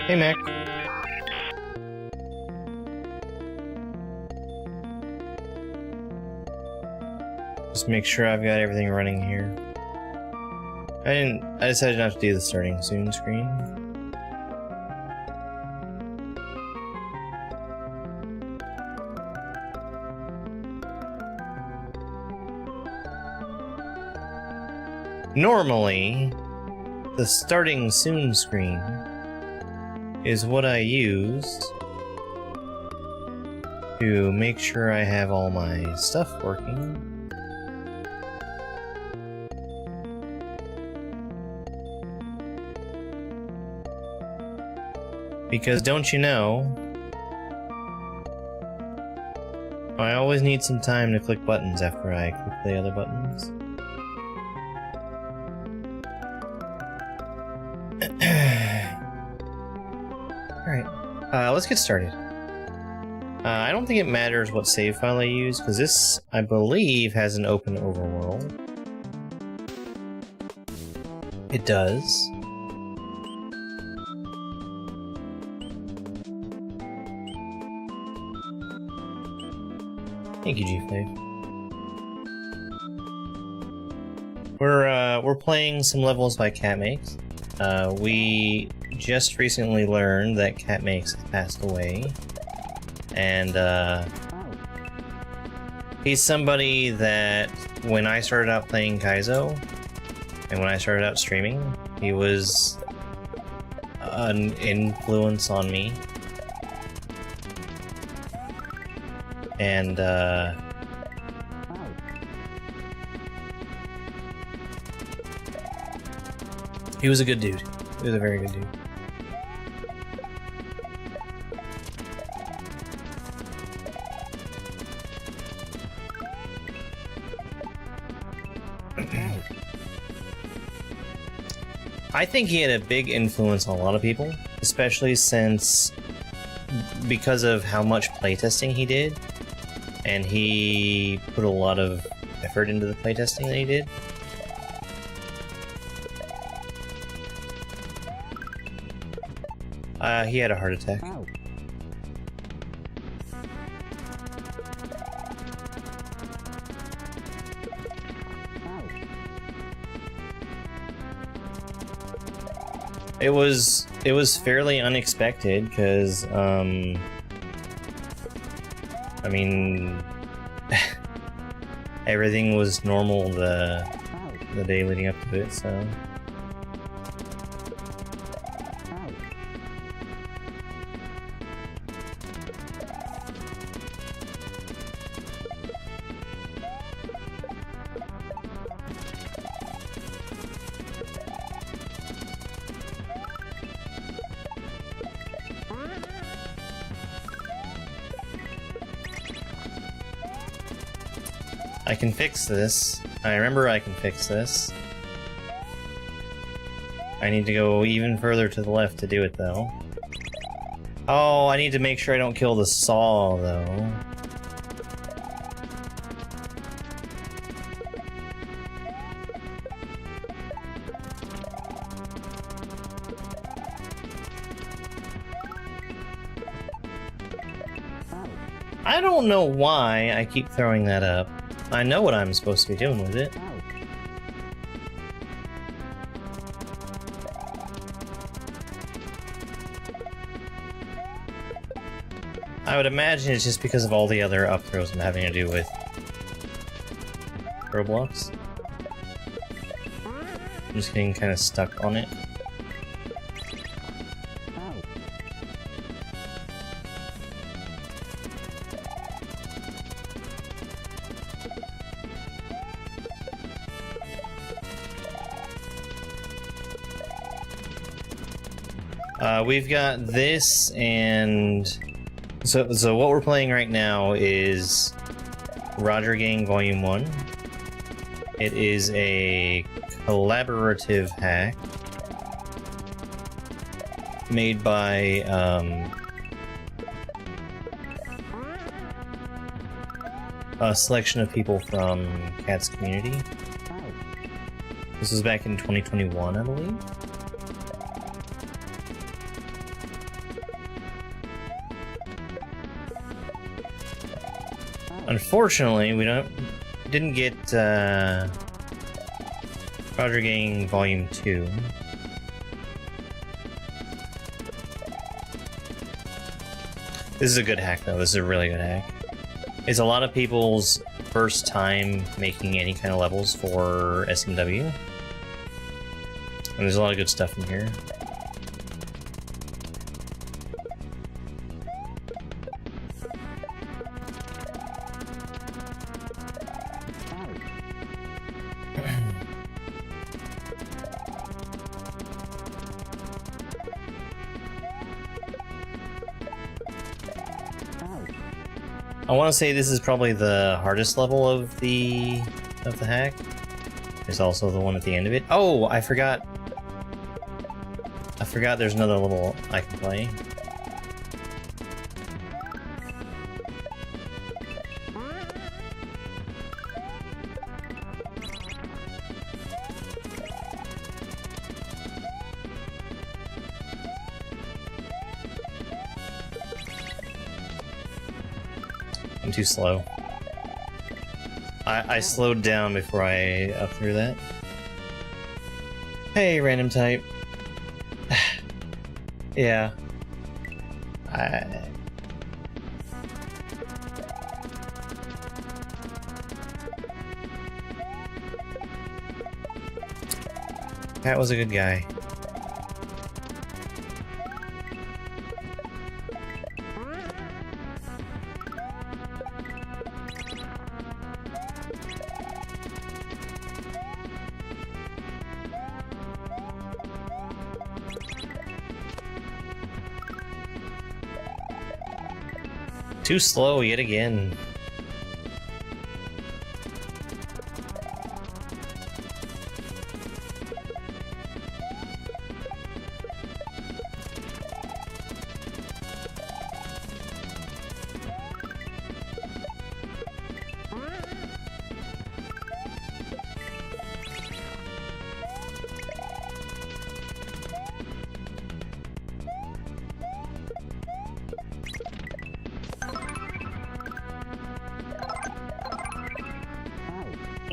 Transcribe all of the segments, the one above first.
Hey, Mac. Just make sure I've got everything running here. I decided not to do the starting soon screen. Normally, the starting soon screen is what I use to make sure I have all my stuff working. Because don't you know, I always need some time to click buttons after I click the other buttons. Alright, let's get started. I don't think it matters what save file I use, because this, I believe, has an open overworld. It does. Thank you, G-Flave. We're playing some levels by KatMakes. We just recently learned that KatMakes has passed away, and he's somebody that when I started out playing Kaizo, and when I started out streaming, he was an influence on me. And he was a good dude. He was a very good dude. I think he had a big influence on a lot of people, especially since because of how much playtesting he did, and he put a lot of effort into the playtesting that he did. He had a heart attack. It was fairly unexpected, because I mean, everything was normal the day leading up to it, so. I can fix this. I remember I can fix this. I need to go even further to the left to do it, though. Oh, I need to make sure I don't kill the saw, though. I don't know why I keep throwing that up. I know what I'm supposed to be doing with it. I would imagine it's just because of all the other up throws I'm having to do with Roblox. I'm just getting kind of stuck on it. We've got this, and so what we're playing right now is Roger Gang Volume 1. It is a collaborative hack made by a selection of people from Cat's community. This was back in 2021, I believe. Unfortunately, we didn't get Roger Gang Volume 2. This is a good hack, though. This is a really good hack. It's a lot of people's first time making any kind of levels for SMW. And there's a lot of good stuff in here. I want to say this is probably the hardest level of the hack. There's also the one at the end of it. Oh, I forgot. I forgot there's another level I can play. I'm too slow. I slowed down before I up through that. Hey, random type. Yeah. Pat was a good guy. Too slow yet again.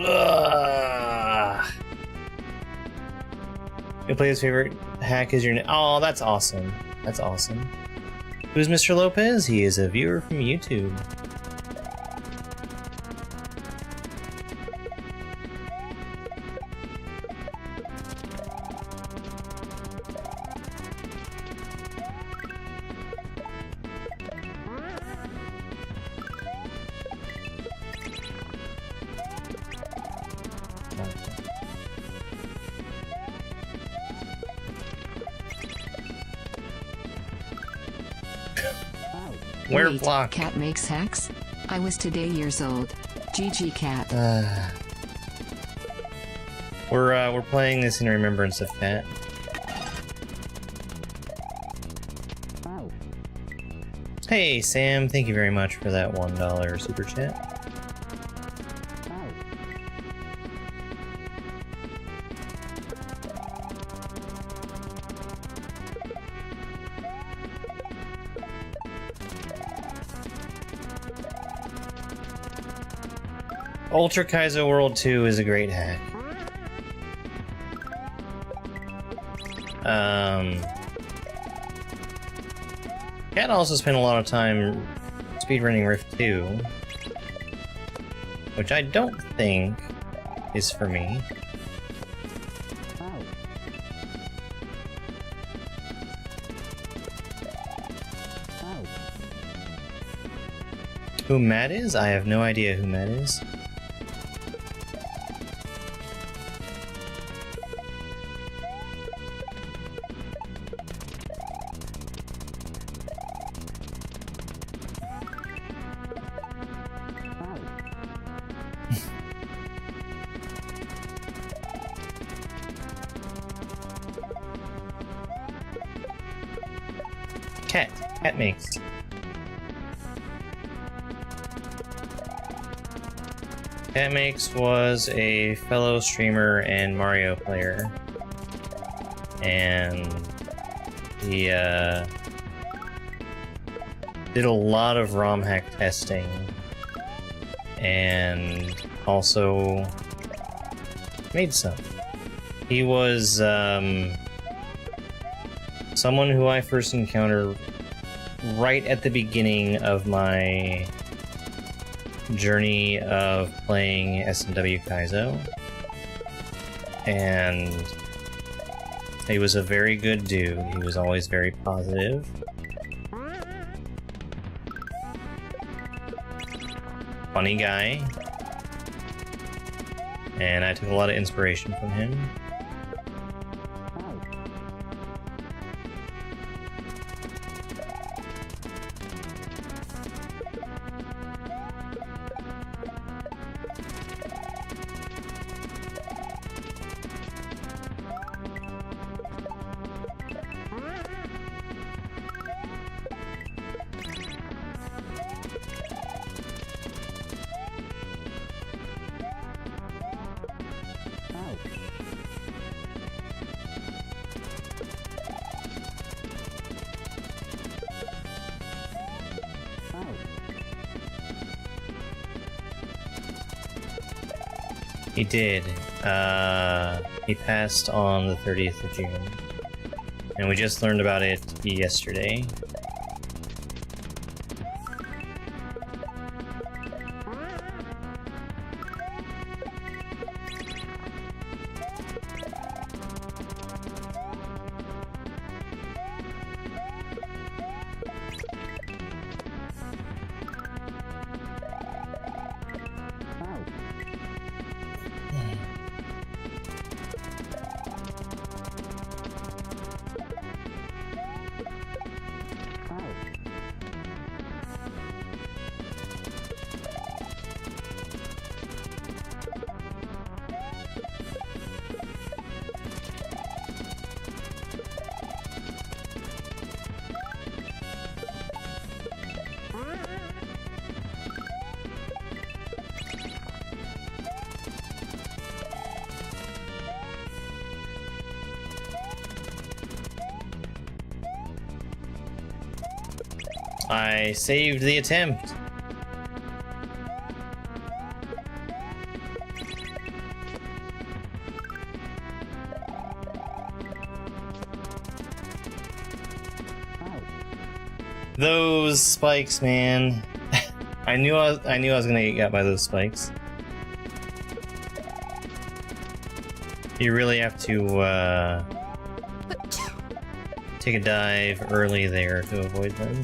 Ugh. You play his favorite hack is your name. Oh, that's awesome. That's awesome. Who's Mr. Lopez? He is a viewer from YouTube. Where block? KatMakes hacks? I was today years old. GG Cat. We're playing this in remembrance of Cat. Hey Sam, thank you very much for that $1 super chat. Ultra Kaizo World 2 is a great hack. Cat also spent a lot of time speedrunning Rift 2, which I don't think is for me. Who Matt is? I have no idea who Matt is. KatMakes. KatMakes was a fellow streamer and Mario player, and he did a lot of ROM hack testing and also made some. He was someone who I first encountered right at the beginning of my journey of playing S&W Kaizo, and he was a very good dude. He was always very positive. Funny guy. And I took a lot of inspiration from him. He did. He passed on the 30th of June. And we just learned about it yesterday. I saved the attempt. Those spikes, man. I knew I was gonna get got by those spikes. You really have to take a dive early there to avoid them.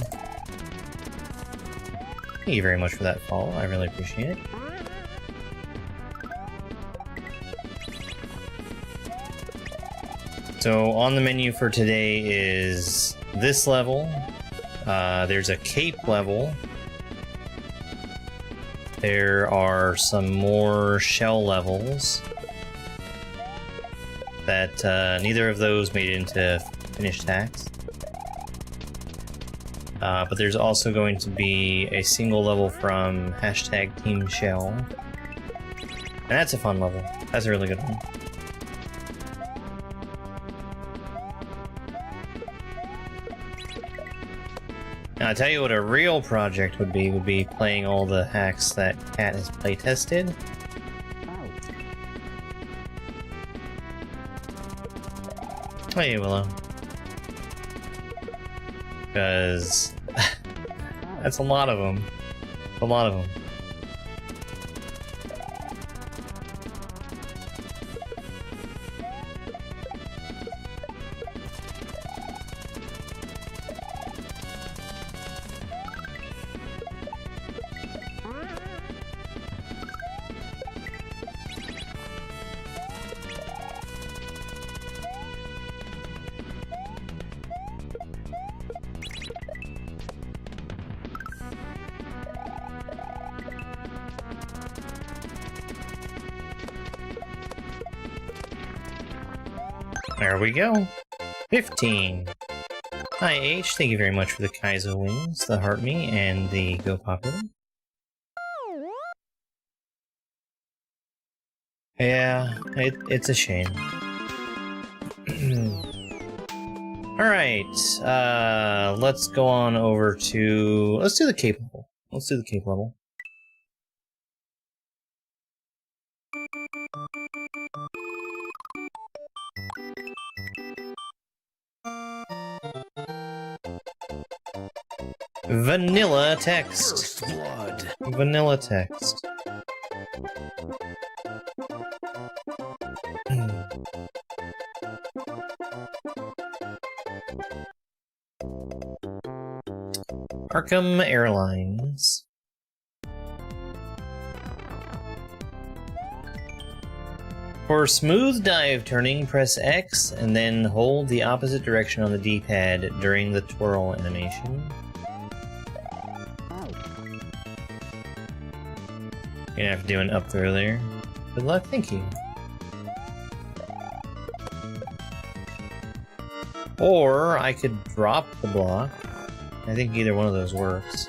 Thank you very much for that follow. I really appreciate it. So on the menu for today is this level. There's a cape level. There are some more shell levels that neither of those made it into finished tasks. But there's also going to be a single level from #Team Shell. And that's a fun level. That's a really good one. Now, I'll tell you what a real project would be playing all the hacks that Kat has playtested. Hey, Willow. Because that's a lot of them. A lot of them. There we go. 15. Hi H, thank you very much for the Kaizo wings, the Heart Me, and the Go Popular. Yeah, it's a shame. Alright, let's go on over to... Let's do the cape level. Vanilla text. First blood. Vanilla text. Arkham Airlines. For smooth dive turning, press X and then hold the opposite direction on the D-pad during the twirl animation. You're gonna have to do an up throw there. Good luck, thank you. Or I could drop the block. I think either one of those works.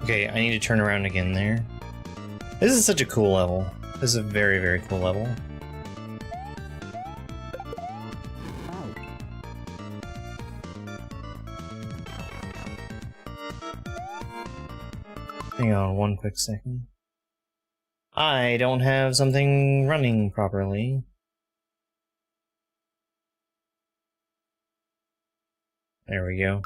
Okay, I need to turn around again there. This is such a cool level. This is a very, very cool level. Hang on one quick second. I don't have something running properly. There we go.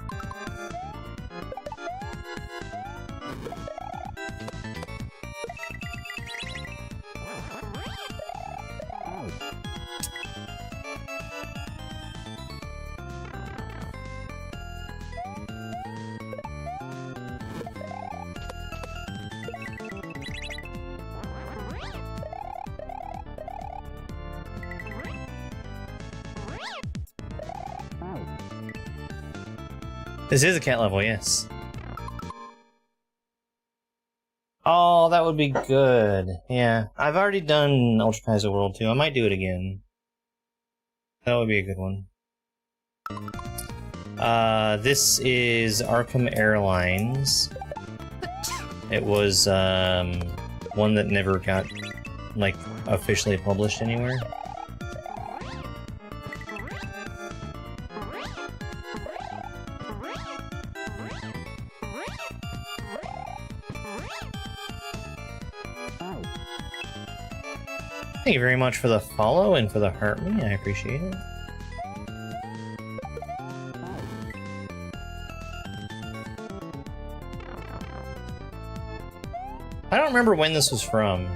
This is a cat level, yes. Oh, that would be good. Yeah, I've already done Ultra Kaizo World 2. I might do it again. That would be a good one. This is Arkham Airlines. It was, one that never got, like, officially published anywhere. Thank you very much for the follow and for the heart me. I appreciate it. I don't remember when this was from.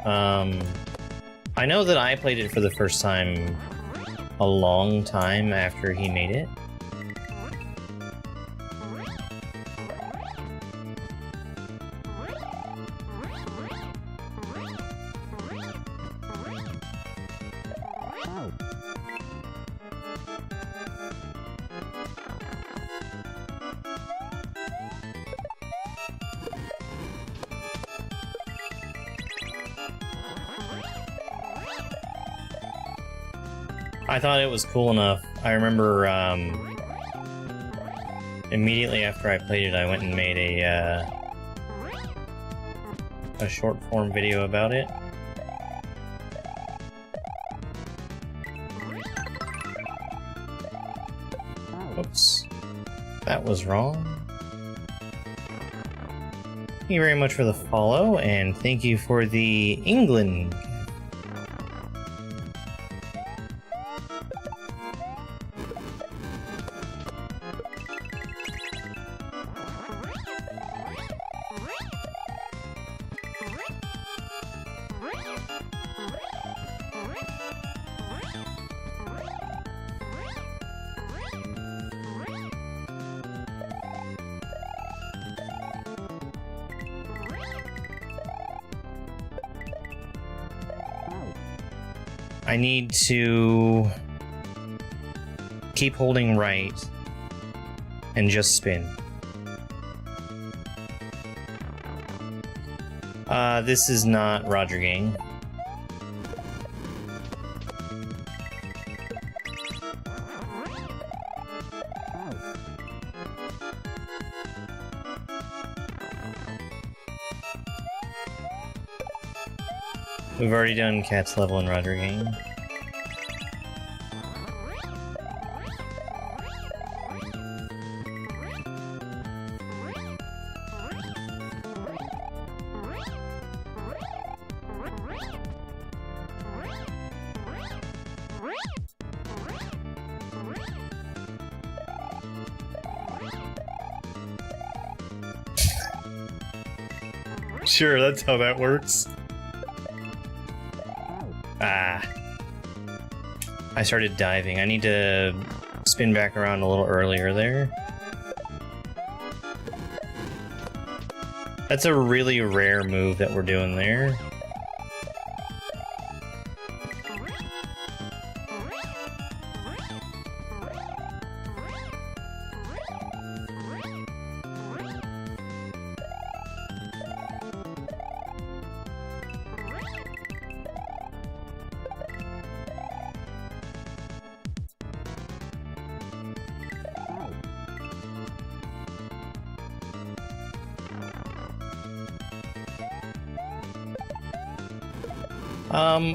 I know that I played it for the first time a long time after he made it. I thought it was cool enough. I remember immediately after I played it, I went and made a short form video about it. Oops, that was wrong. Thank you very much for the follow, and thank you for the England. I need to keep holding right and just spin. This is not Roger Gang. We've already done Cat's level in Roger Gang. Sure, that's how that works. Ah. I started diving. I need to spin back around a little earlier there. That's a really rare move that we're doing there.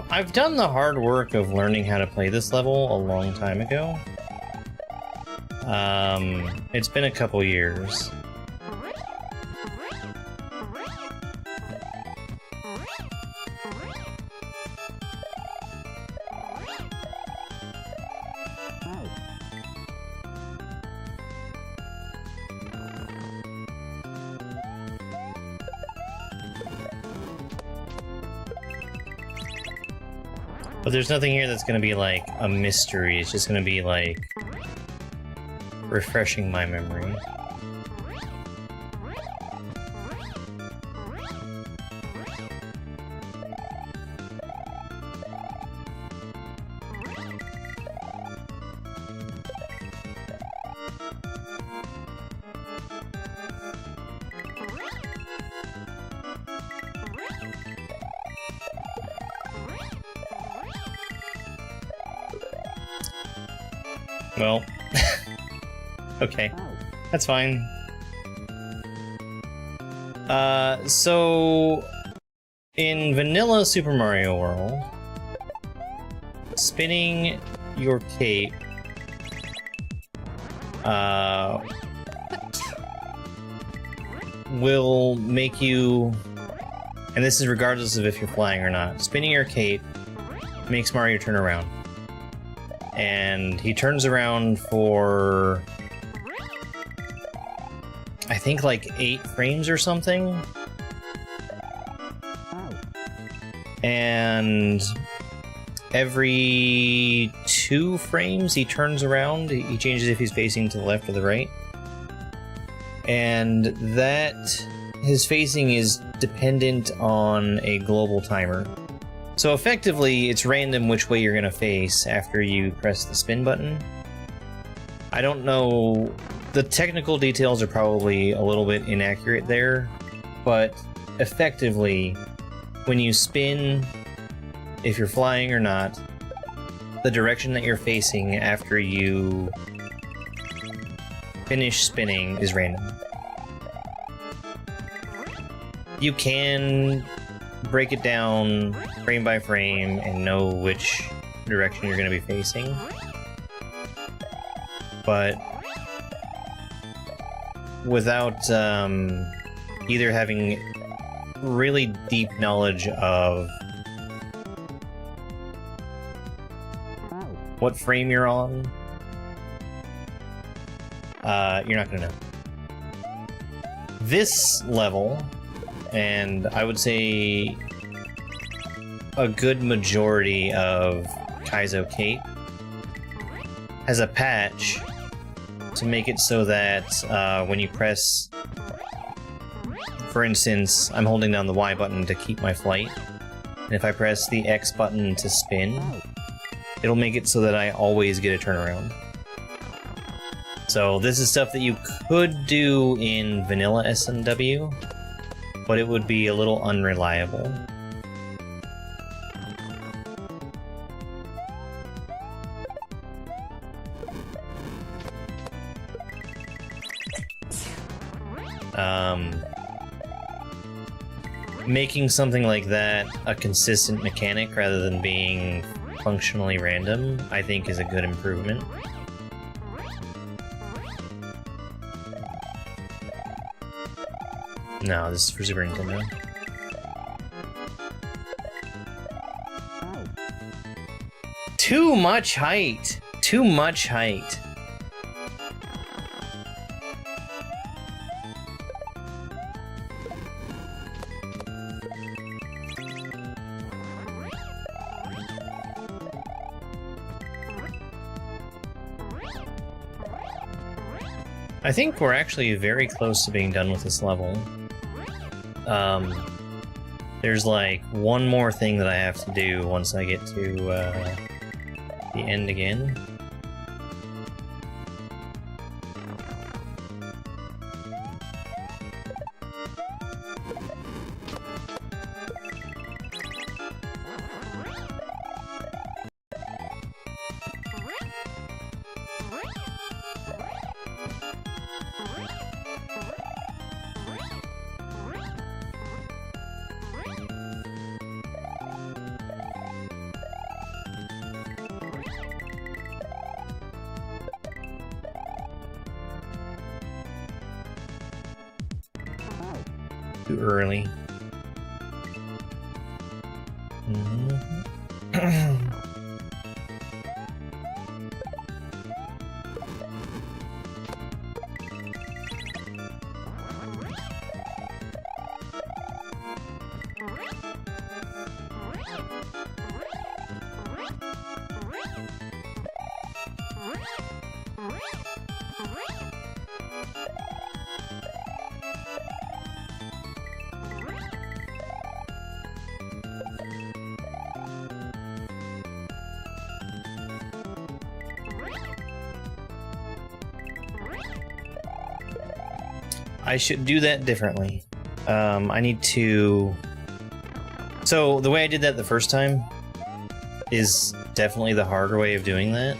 I've done the hard work of learning how to play this level a long time ago. It's been a couple years. But there's nothing here that's gonna be like a mystery. It's just gonna be like refreshing my memory. Well, okay, that's fine. So in vanilla Super Mario World, spinning your cape will make you, and this is regardless of if you're flying or not, spinning your cape makes Mario turn around. And he turns around for, I think, like 8 frames or something. And every 2 frames he turns around. He changes if he's facing to the left or the right. And that, his facing is dependent on a global timer. So effectively, it's random which way you're gonna face after you press the spin button. I don't know, the technical details are probably a little bit inaccurate there, but effectively, when you spin, if you're flying or not, the direction that you're facing after you finish spinning is random. You can break it down frame by frame and know which direction you're going to be facing. But without either having really deep knowledge of what frame you're on, you're not going to know. This level, and I would say a good majority of Kaizo Cape, has a patch to make it so that when you press, for instance, I'm holding down the Y button to keep my flight, and if I press the X button to spin, it'll make it so that I always get a turnaround. So this is stuff that you could do in vanilla SMW, but it would be a little unreliable. making something like that a consistent mechanic rather than being functionally random, I think is a good improvement. No, this is for Super Nintendo. Too much height! Too much height. I think we're actually very close to being done with this level. There's like one more thing that I have to do once I get to the end again. Too early. I should do that differently. I need to... So, the way I did that the first time is definitely the harder way of doing that.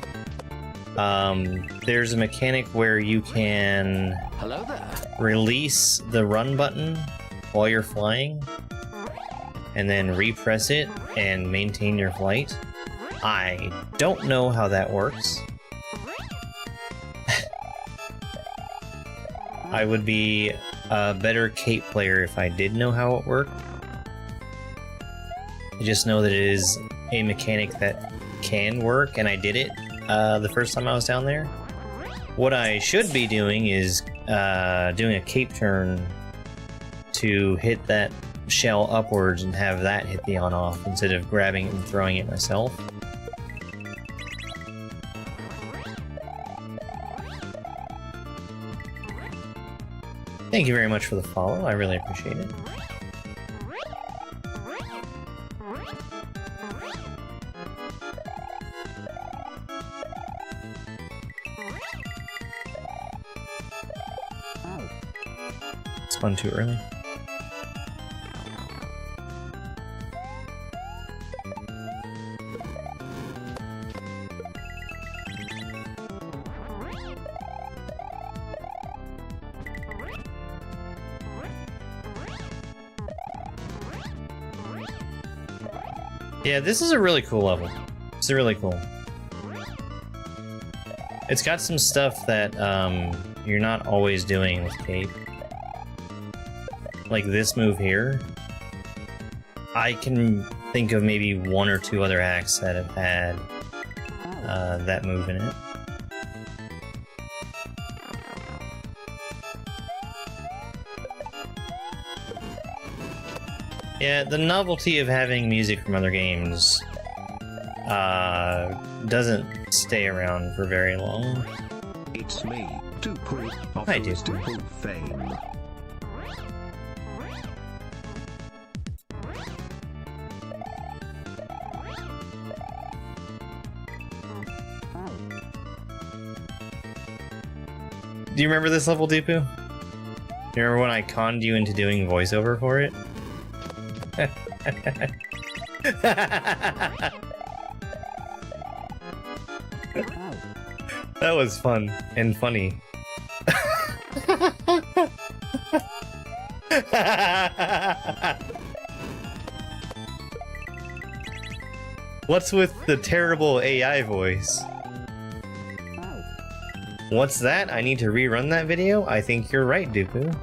There's a mechanic where you can Hello there. release the run button while you're flying, and then repress it and maintain your flight. I don't know how that works. I would be a better cape player if I did know how it worked. I just know that it is a mechanic that can work, and I did it the first time I was down there. What I should be doing is doing a cape turn to hit that shell upwards and have that hit the on-off instead of grabbing it and throwing it myself. Thank you very much for the follow, I really appreciate it. Spun too early. Yeah, this is a really cool level. It's really cool. It's got some stuff that you're not always doing with Cape. Like this move here. I can think of maybe one or two other acts that have had that move in it. Yeah, the novelty of having music from other games doesn't stay around for very long. It's me, Dupu, of Hi, those Dupu. Dupu fame. Do you remember this level, Deepu? Do you remember when I conned you into doing voiceover for it? That was fun and funny. What's with the terrible AI voice? What's that? I need to rerun that video? I think you're right, Dooku.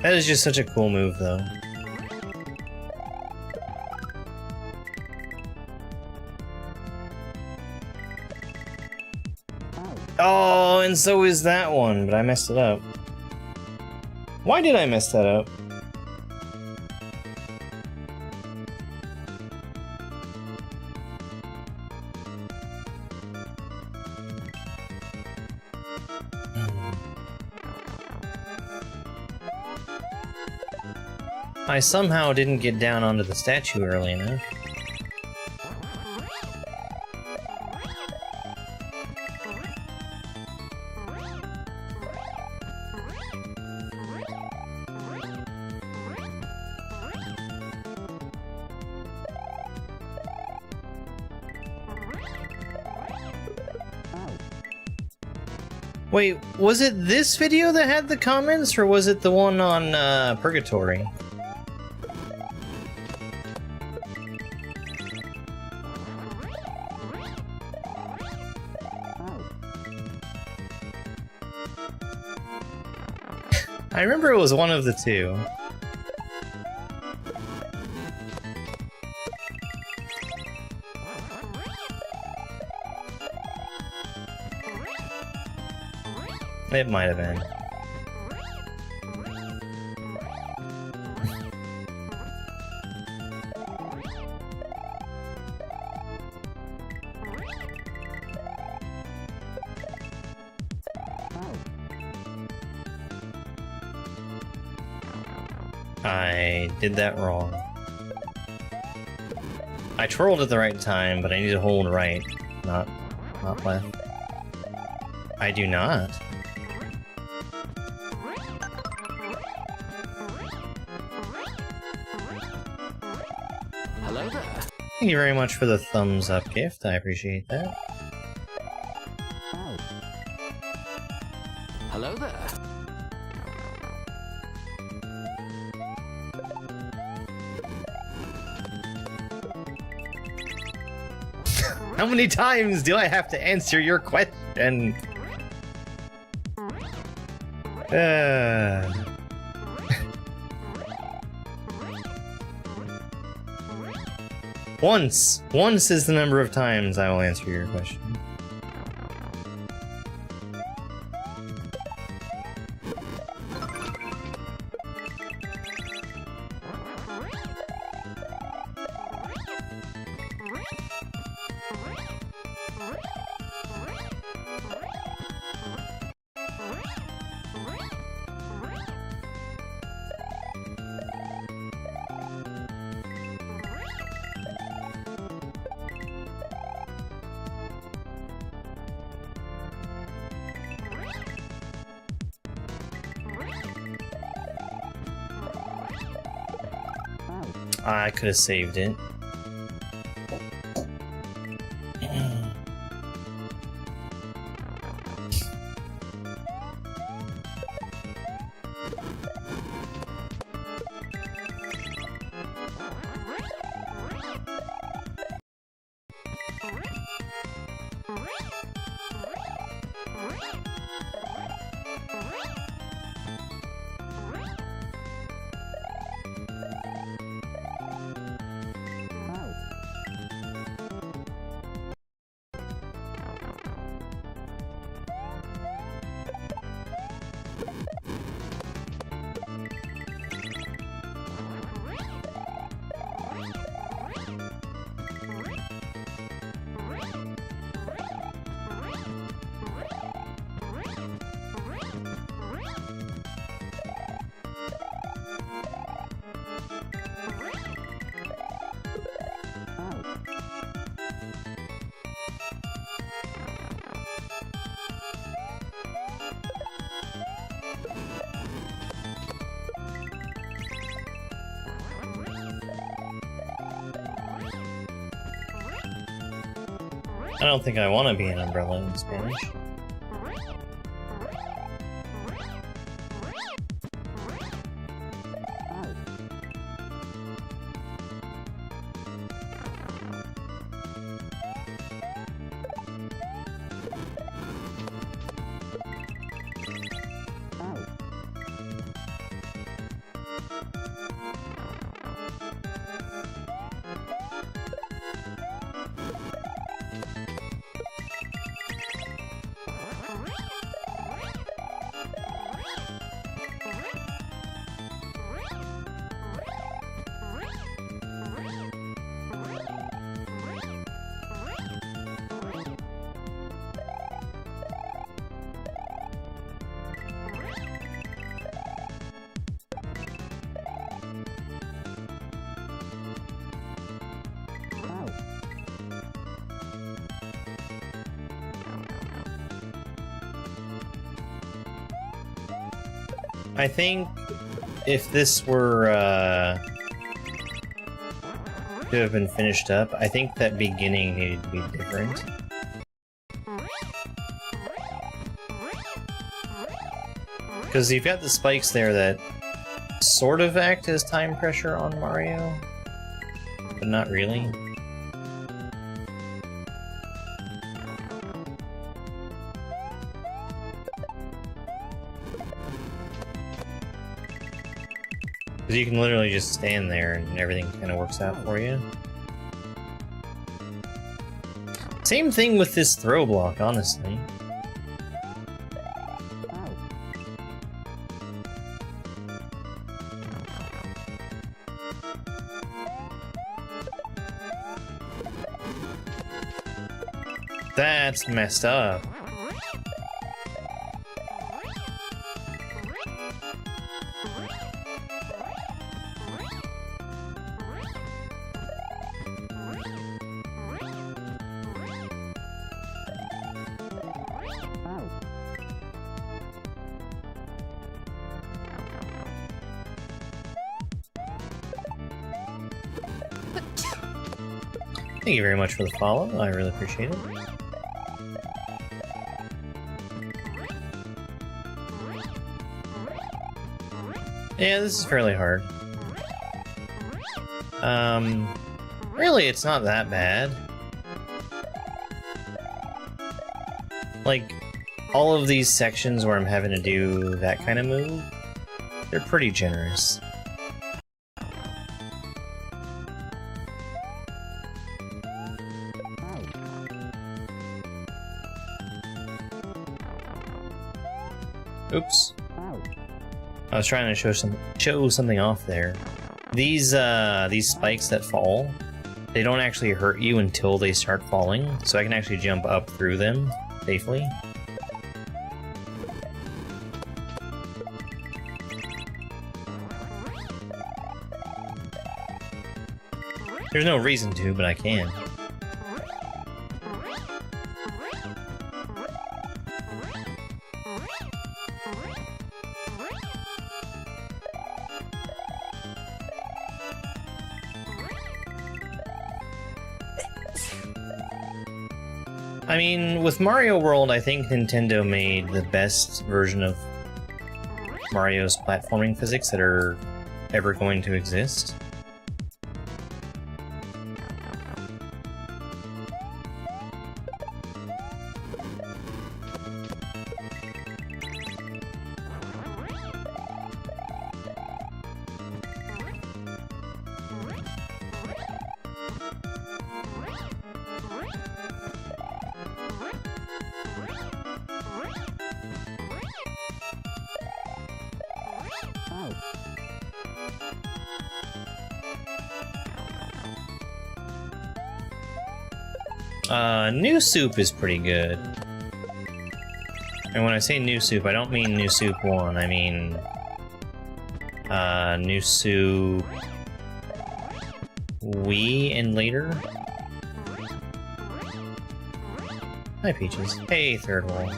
That is just such a cool move, though. Oh, and so is that one, but I messed it up. Why did I mess that up? I somehow didn't get down onto the statue early enough. Wait, was it this video that had the comments, or was it the one on Purgatory? I remember it was one of the two. It might have been. I did that wrong. I twirled at the right time, but I need to hold right, not left. I do not. Hello there. Thank you very much for the thumbs up gift. I appreciate that. Hello there. How many times do I have to answer your question? Once. Once is the number of times I will answer your question. I could have saved it. I don't think I want to be an umbrella in Spanish. I think if this were to have been finished up, I think that beginning needed to be different. Because you've got the spikes there that sort of act as time pressure on Mario, but not really. Because you can literally just stand there and everything kind of works out for you. Same thing with this throw block, honestly. That's messed up. Thank you very much for the follow. I really appreciate it. Yeah, this is fairly hard. Really, it's not that bad. Like, all of these sections where I'm having to do that kind of move, they're pretty generous. Oops. I was trying to show something off there. These spikes that fall, they don't actually hurt you until they start falling, so I can actually jump up through them safely. There's no reason to, but I can. I mean, with Mario World, I think Nintendo made the best version of Mario's platforming physics that are ever going to exist. New Soup is pretty good. And when I say New Soup, I don't mean New Soup 1, I mean New Soup Wii and later. Hi, Peaches. Hey, Third Wall.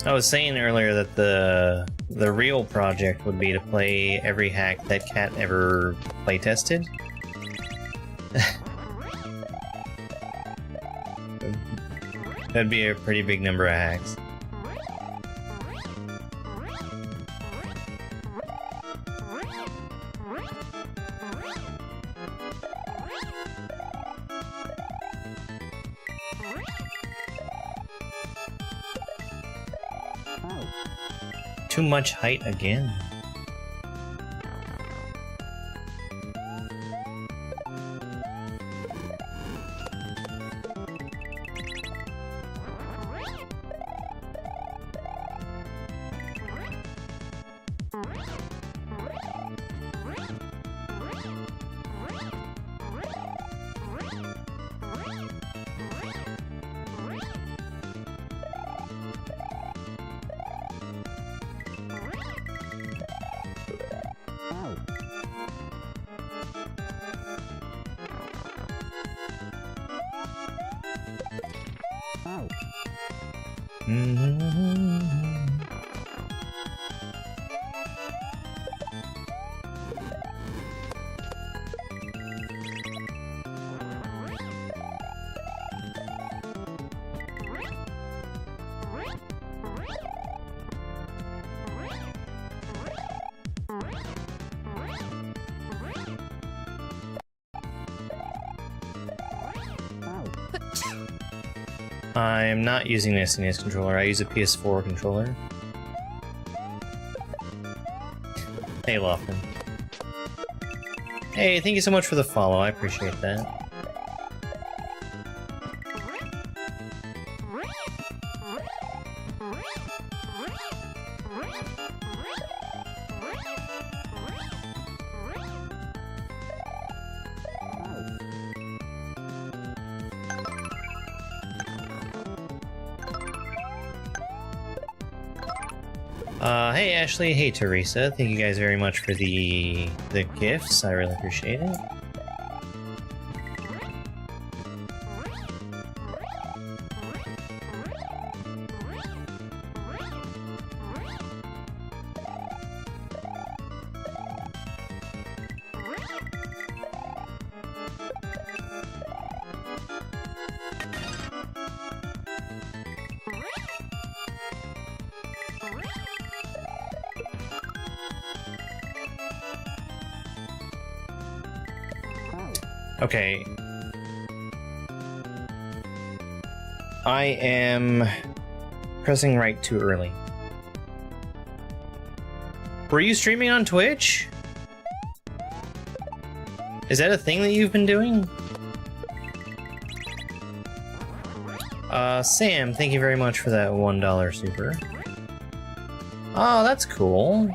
I was saying earlier that the real project would be to play every hack that Kat ever playtested. That'd be a pretty big number of hacks. Too much height again. I'm not using an SNES controller, I use a PS4 controller. Hey, Lofton. Hey, thank you so much for the follow, I appreciate that. Hey Ashley, hey Teresa, thank you guys very much for the gifts, I really appreciate it. Okay. I am pressing right too early. Were you streaming on Twitch? Is that a thing that you've been doing? Sam, thank you very much for that $1 super. Oh, that's cool.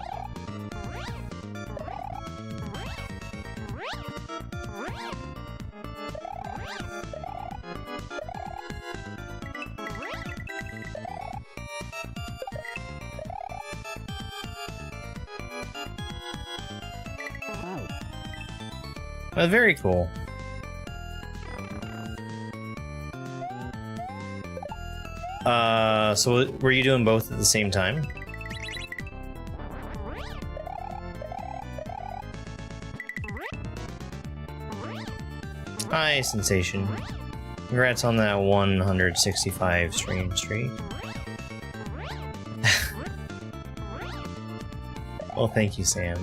Very cool. So were you doing both at the same time? Hi, Sensation. Congrats on that 165 stream streak. Well, thank you, Sam.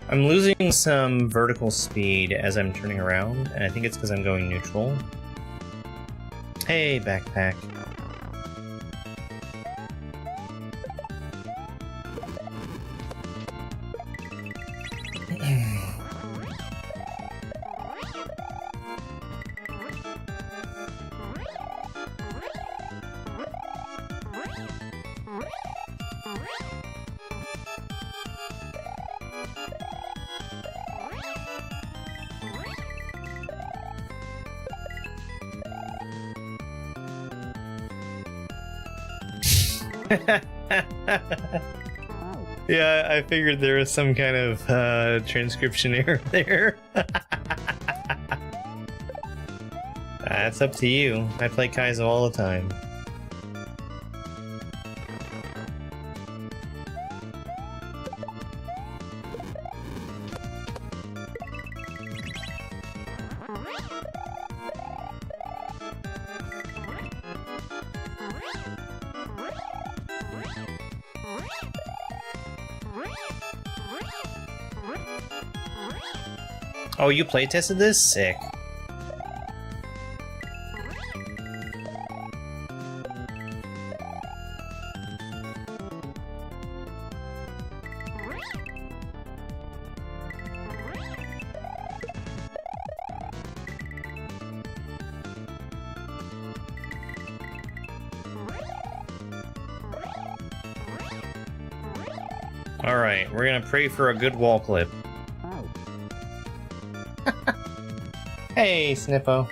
I'm losing some vertical speed as I'm turning around, and I think it's because I'm going neutral. Hey, backpack. Yeah, I figured there was some kind of transcription error there. That's up to you. I play Kaizo all the time. Oh, you playtested this? Sick. Alright, we're gonna pray for a good wall clip. Hey, Snippo.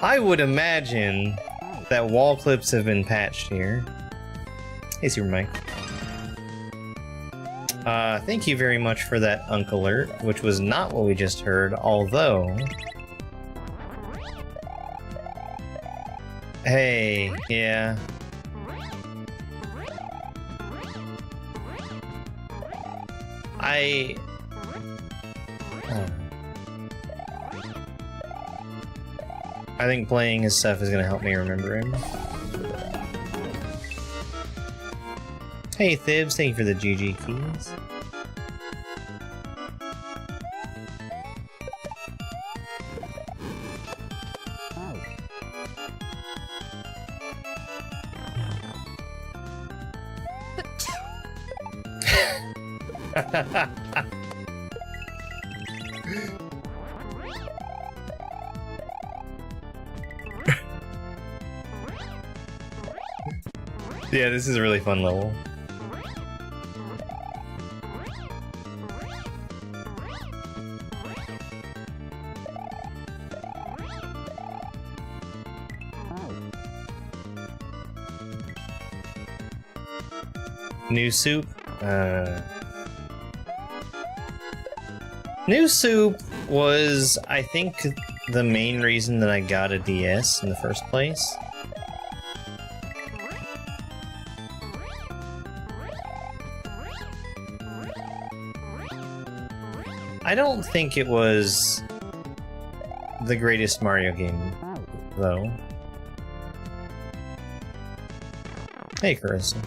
I would imagine that wall clips have been patched here. Hey, Super Mike. Thank you very much for that Unk Alert, which was not what we just heard, although... Hey, yeah. I think playing his stuff is gonna help me remember him. Hey Thibs, thank you for the GG keys. Yeah, this is a really fun level. New soup? New soup was, I think, the main reason that I got a DS in the first place. I don't think it was the greatest Mario game, though. Hey, Carissa.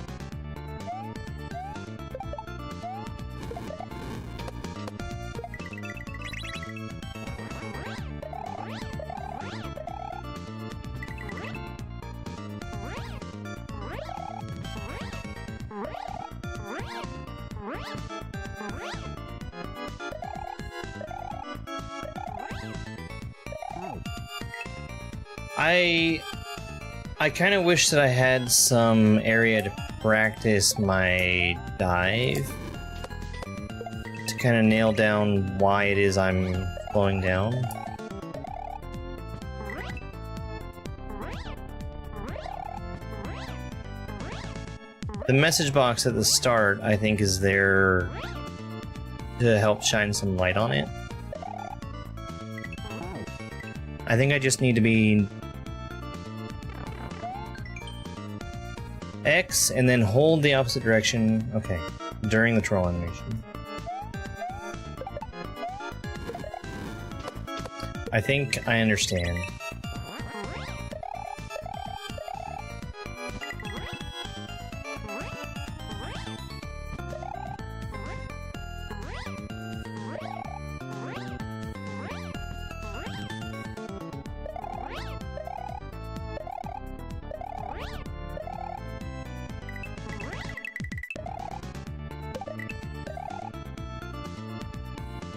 I kind of wish that I had some area to practice my dive to kind of nail down why it is I'm slowing down. The message box at the start, I think, is there to help shine some light on it. I think I just need to be X and then hold the opposite direction, okay, during the troll animation. I think I understand.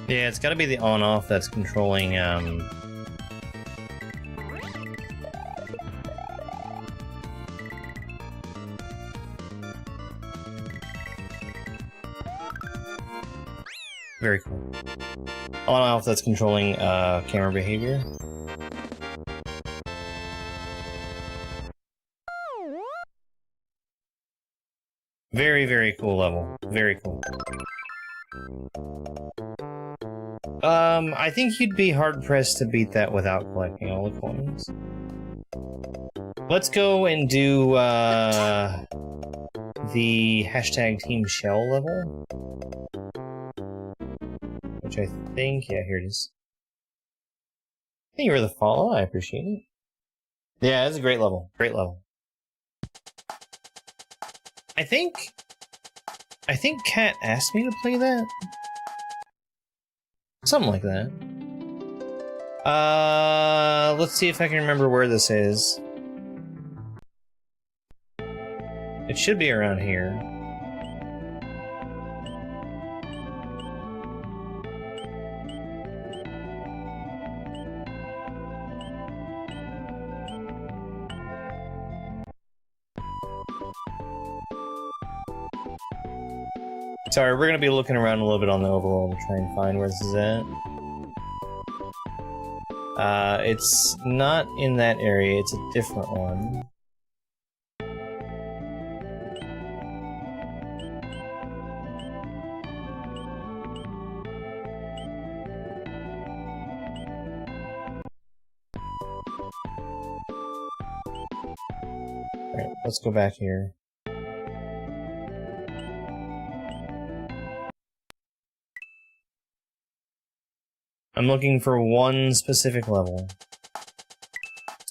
Yeah, it's gotta be the on-off that's controlling, Very cool. I don't know if that's controlling camera behavior. Very, very cool level. Very cool. I think you'd be hard-pressed to beat that without collecting all the coins. Let's go and do, the hashtag Team Shell level. Which I think, yeah, here it is. Thank you for the follow, I appreciate it. Yeah, it's a great level. Great level. I think Kat asked me to play that? Something like that. Let's see if I can remember where this is. It should be around here. Sorry, we're gonna be looking around a little bit on the overworld to try and find where this is at. It's not in that area, it's a different one. Alright, let's go back here. I'm looking for one specific level.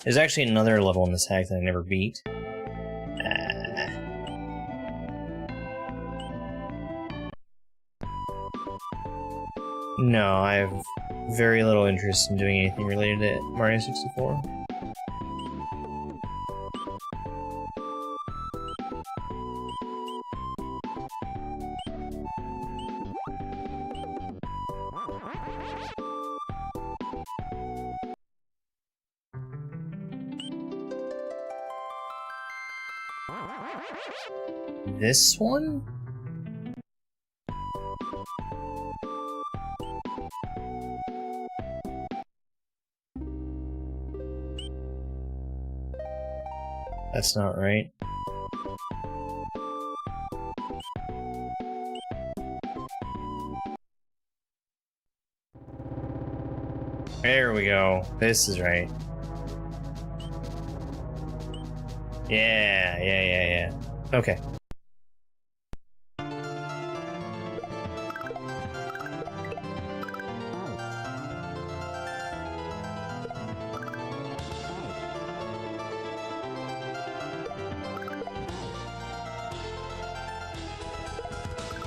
There's actually another level in this hack that I never beat. No, I have very little interest in doing anything related to Mario 64. This one? That's not right. There we go. This is right. Yeah. Okay.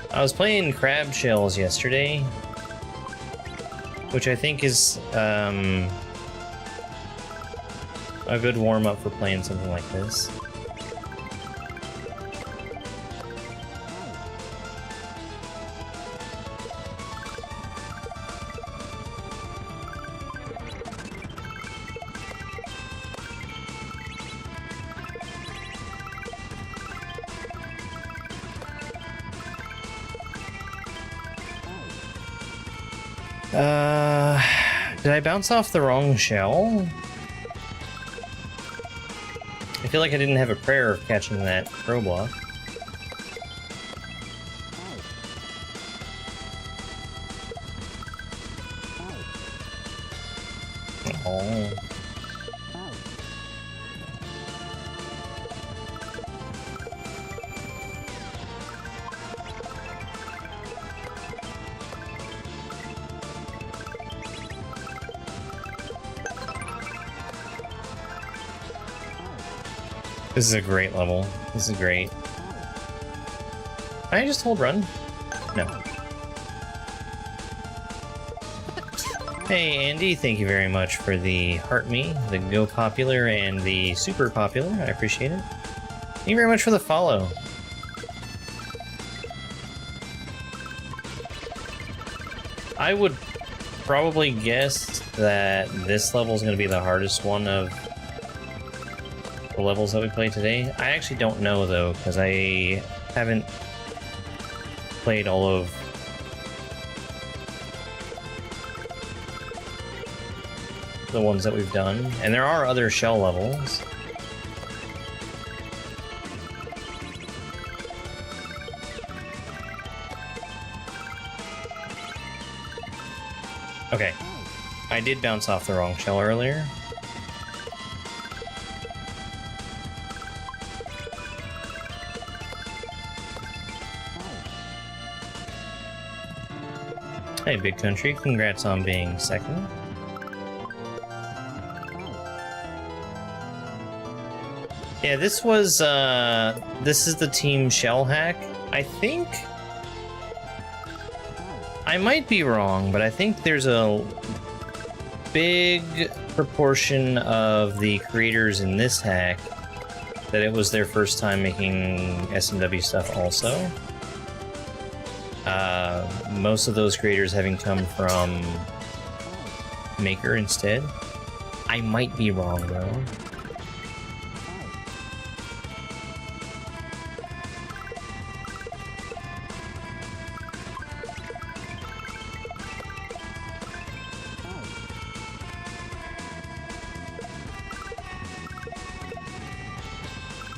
I was playing crab shells yesterday, which I think is a good warm-up for playing something like this. Did I bounce off the wrong shell? I feel like I didn't have a prayer of catching that pro block. Oh. This is a great level. This is great. Can I just hold run? No. Hey Andy, thank you very much for the Heart Me, the Go Popular, and the Super Popular. I appreciate it. Thank you very much for the follow. I would probably guess that this level is going to be the hardest one of the levels that we played today. I actually don't know though, because I haven't played all of the ones that we've done, and there are other shell levels. Okay, I did bounce off the wrong shell earlier. Hey, Big Country, congrats on being second. Yeah, this was, this is the team shell hack. I think... I might be wrong, but I think there's a big proportion of the creators in this hack that it was their first time making SMW stuff also. Most of those creators having come from Maker instead. I might be wrong though.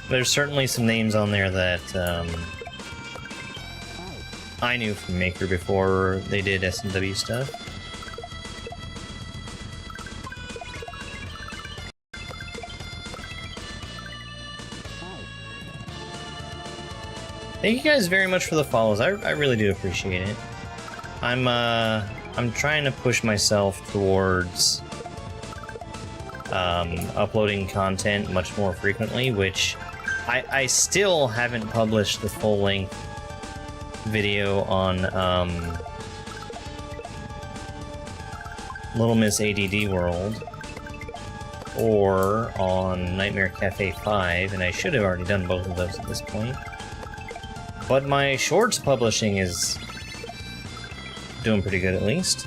There's certainly some names on there that I knew from Maker before they did SMW stuff. Thank you guys very much for the follows. I really do appreciate it. I'm trying to push myself towards uploading content much more frequently, which I still haven't published the full-length video on Little Miss ADD World or on Nightmare Cafe 5, and I should have already done both of those at this point. But my shorts publishing is doing pretty good, at least.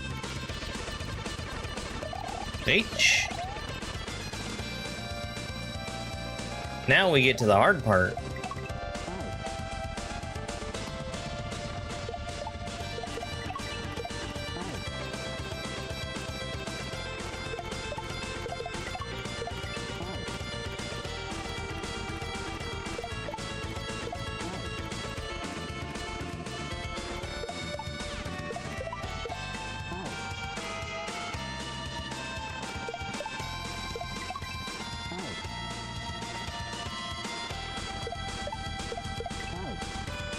H. Now we get to the hard part.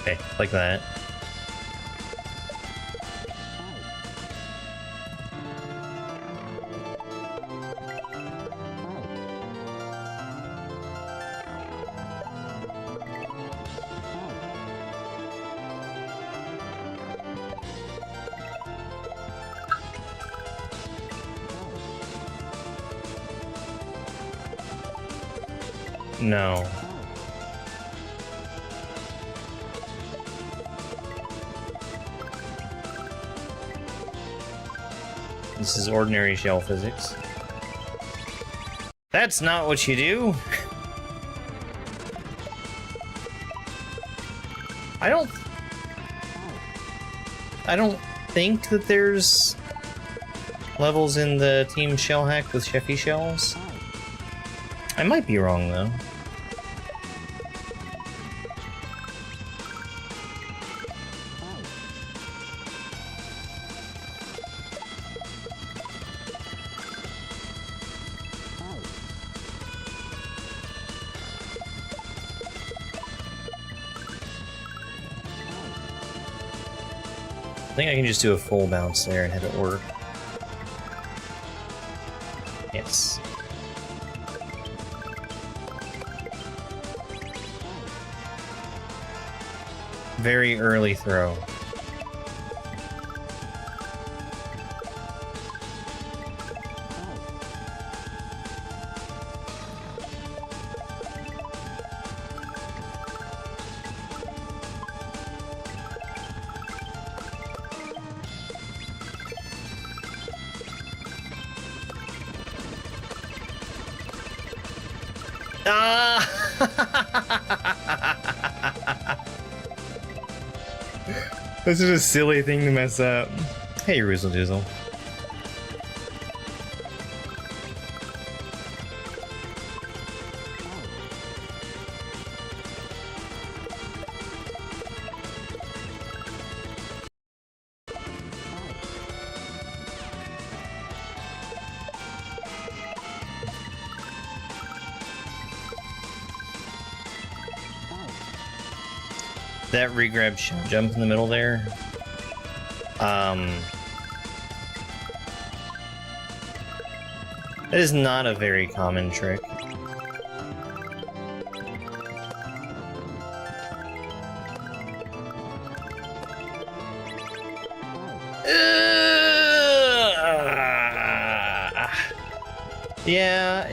Okay, like that. No. This is ordinary shell physics. That's not what you do! I don't think that there's levels in the team shell hack with Sheffy shells. I might be wrong though. I think I can just do a full bounce there and have it work. Yes. Very early throw. Ah! This is a silly thing to mess up. Hey, Roozle Doozle. That regrab shout jump in the middle there. That is not a very common trick. Yeah,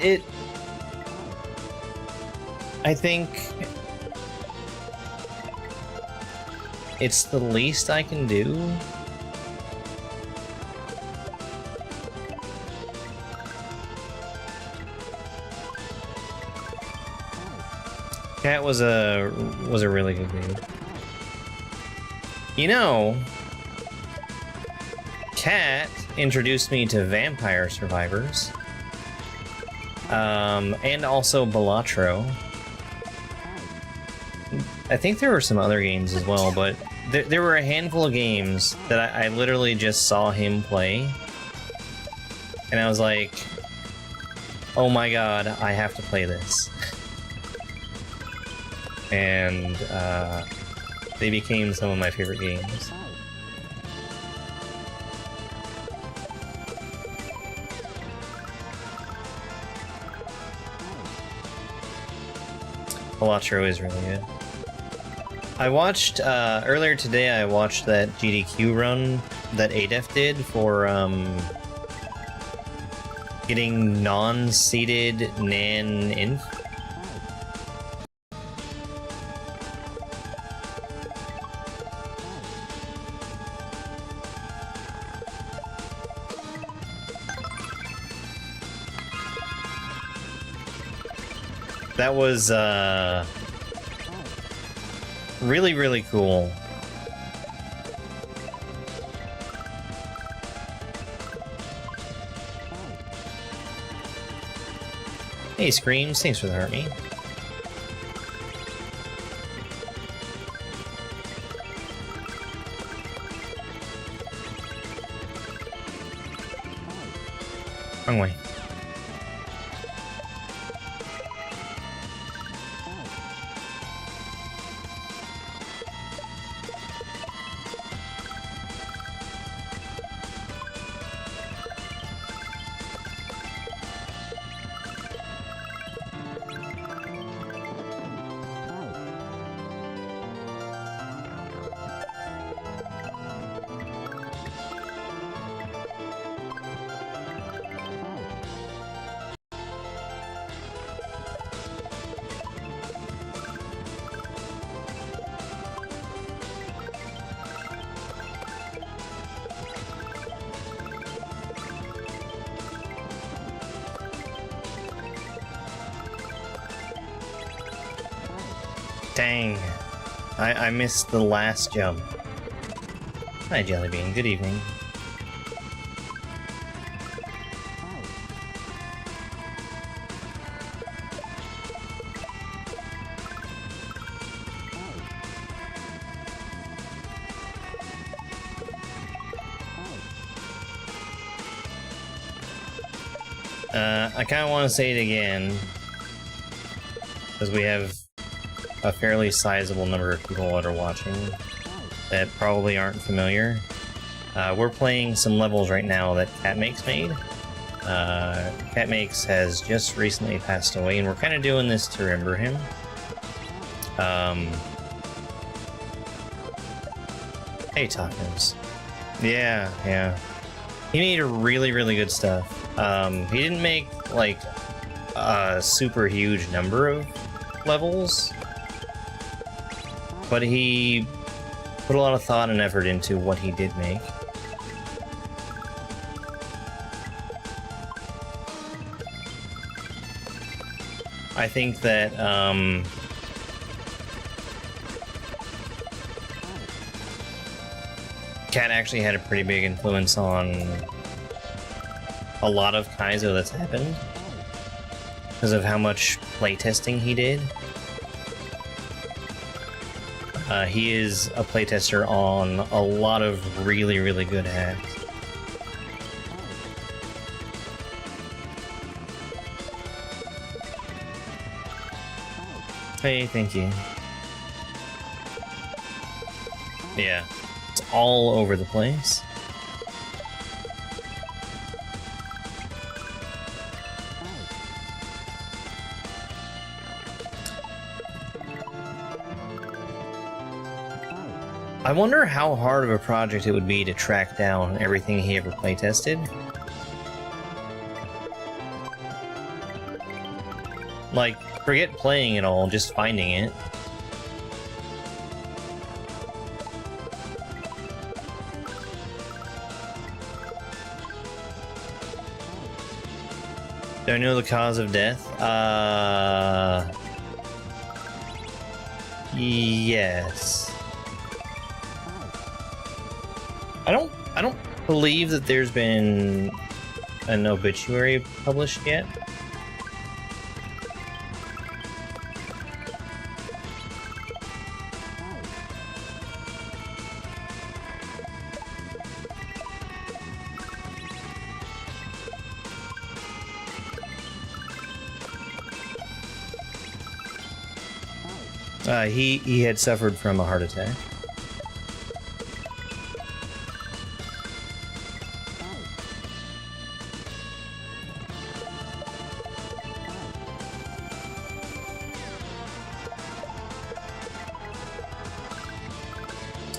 I think it's the least I can do. Cat was a really good game. You know, Cat introduced me to Vampire Survivors. And also Balatro. I think there were some other games as well, but there were a handful of games that I literally just saw him play. And I was like, oh my god, I have to play this. And they became some of my favorite games. Balatro is really good. I watched, earlier today I watched that GDQ run that ADEF did for, getting non-seeded NAN-inf. That was, really, really cool. Hey, Screams, thanks for the hurt me. Wrong way. Dang. I missed the last jump. Hi, Jellybean. Good evening. I kind of want to say it again, because we have a fairly sizable number of people that are watching that probably aren't familiar. We're playing some levels right now that KatMakes made. KatMakes has just recently passed away, and we're kind of doing this to remember him. Hey, Tacos. Yeah. He made really, really good stuff. He didn't make, like, a super huge number of levels, but he put a lot of thought and effort into what he did make. I think that, Cat actually had a pretty big influence on a lot of kaizo that's happened because of how much playtesting he did. He is a playtester on a lot of really, really good hacks. Hey, thank you. Yeah, it's all over the place. I wonder how hard of a project it would be to track down everything he ever playtested. Like, forget playing it all, just finding it. Do I know the cause of death? Yes. I don't believe that there's been an obituary published yet. He had suffered from a heart attack.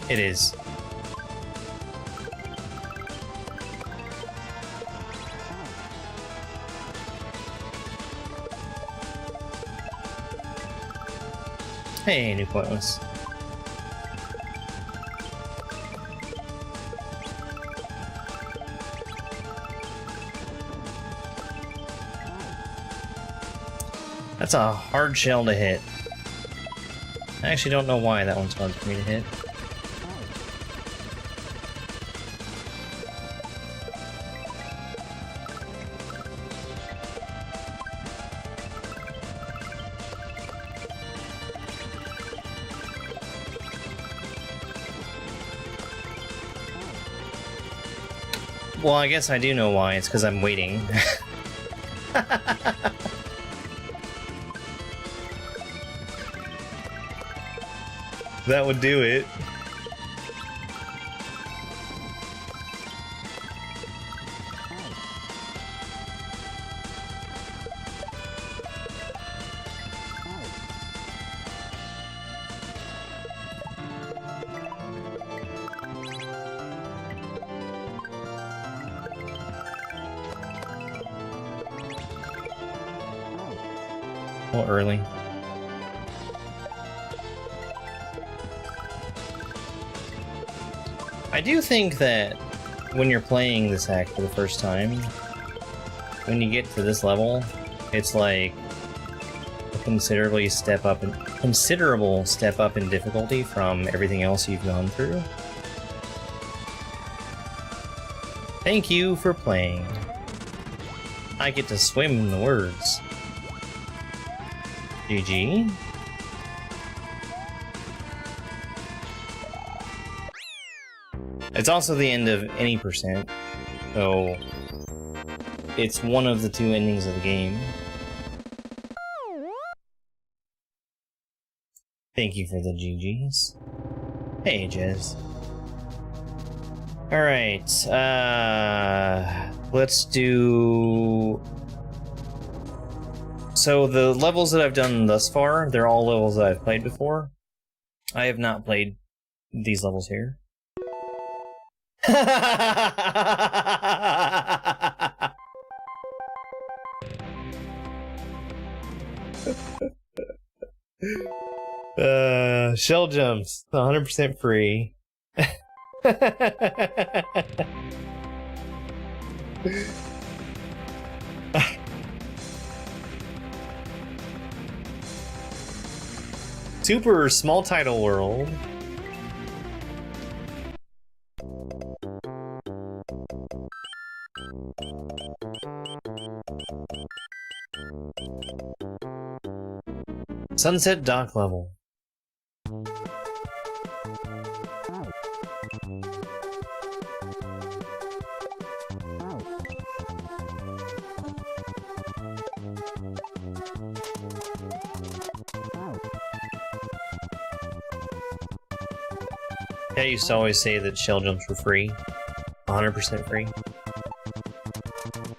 It is. Hey, new pointless. That's a hard shell to hit. I actually don't know why that one's hard for me to hit. Well, I guess I do know why. It's because I'm waiting. That would do it. Well, early. I do think that when you're playing this act for the first time, when you get to this level, it's like a considerable step up in difficulty from everything else you've gone through. Thank you for playing. I get to swim in the words. GG. It's also the end of any percent, so it's one of the two endings of the game. Thank you for the GGs. Hey, Jez. Alright, let's do... So the levels that I've done thus far, they're all levels that I've played before. I have not played these levels here. Shell jumps, 100% free. Super small title world. Sunset dock level. I used to always say that shell jumps were free. 100% free.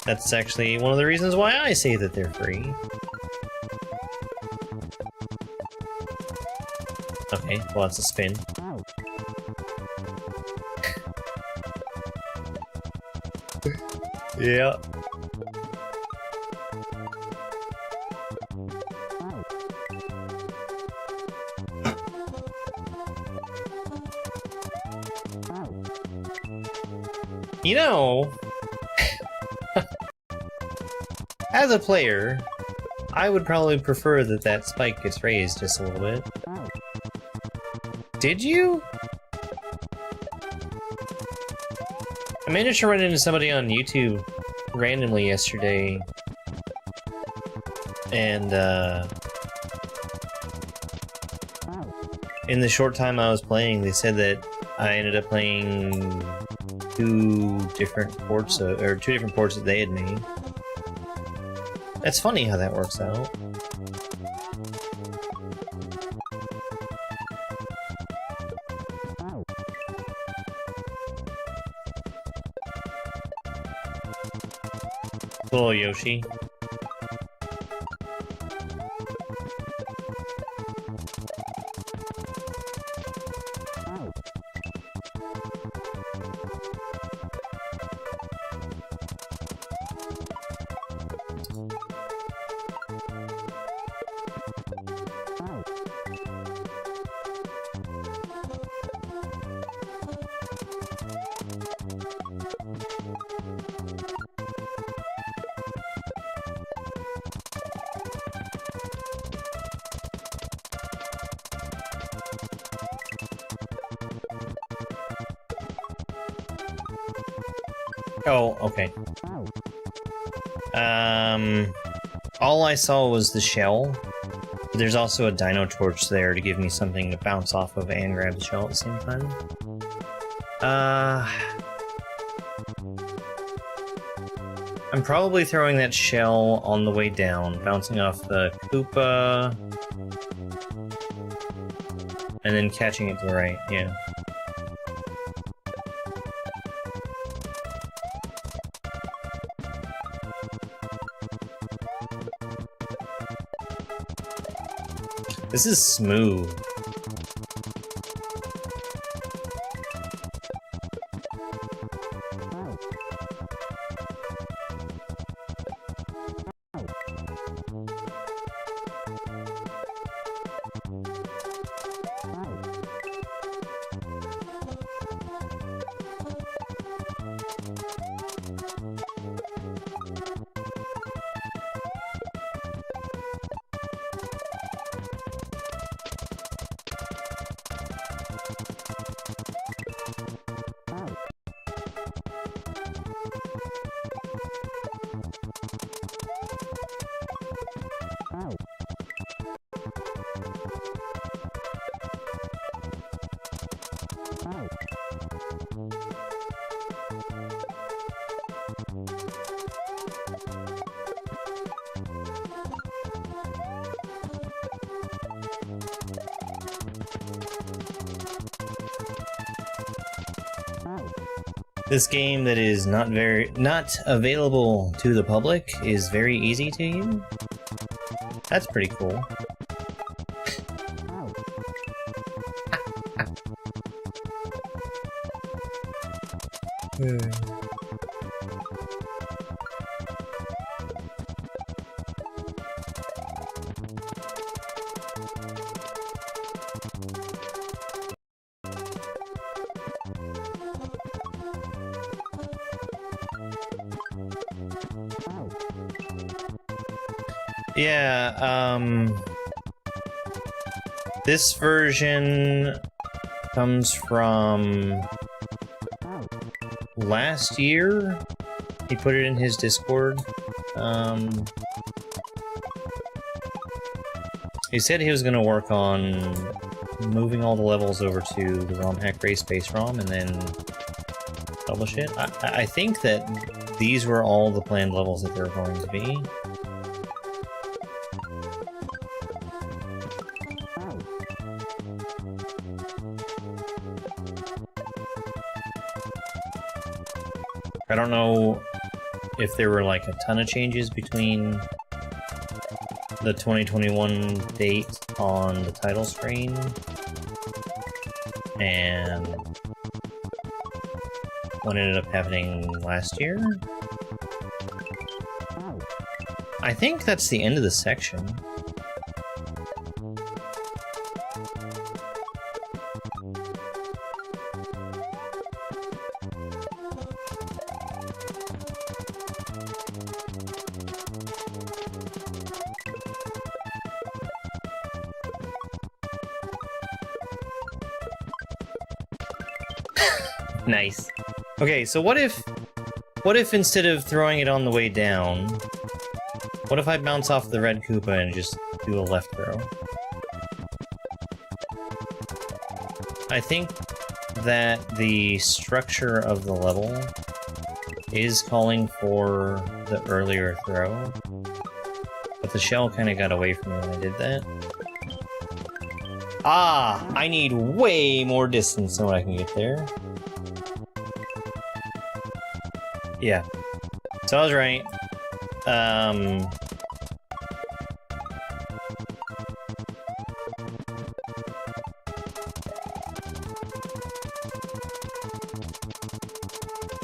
That's actually one of the reasons why I say that they're free. Okay, well that's a spin. Yeah. You know, as a player, I would probably prefer that that spike gets raised just a little bit. Did you? I managed to run into somebody on YouTube randomly yesterday, and in the short time I was playing, they said that I ended up playing two different ports that they had made. That's funny how that works out. Hello, Yoshi. Oh, okay. All I saw was the shell. There's also a dino torch there to give me something to bounce off of and grab the shell at the same time. I'm probably throwing that shell on the way down, bouncing off the Koopa, and then catching it to the right, yeah. This is smooth. This game that is not available to the public is very easy to use. That's pretty cool. Yeah, this version comes from last year. He put it in his Discord. He said he was going to work on moving all the levels over to the ROM Hack Race Space ROM and then publish it. I think that these were all the planned levels that they were going to be. I don't know if there were like a ton of changes between the 2021 date on the title screen and what ended up happening last year. I think that's the end of the section. Nice. Okay, so what if instead of throwing it on the way down, what if I bounce off the red Koopa and just do a left throw? I think that the structure of the level is calling for the earlier throw, but the shell kind of got away from me when I did that. Ah! I need way more distance than what I can get there. Yeah. So I was right.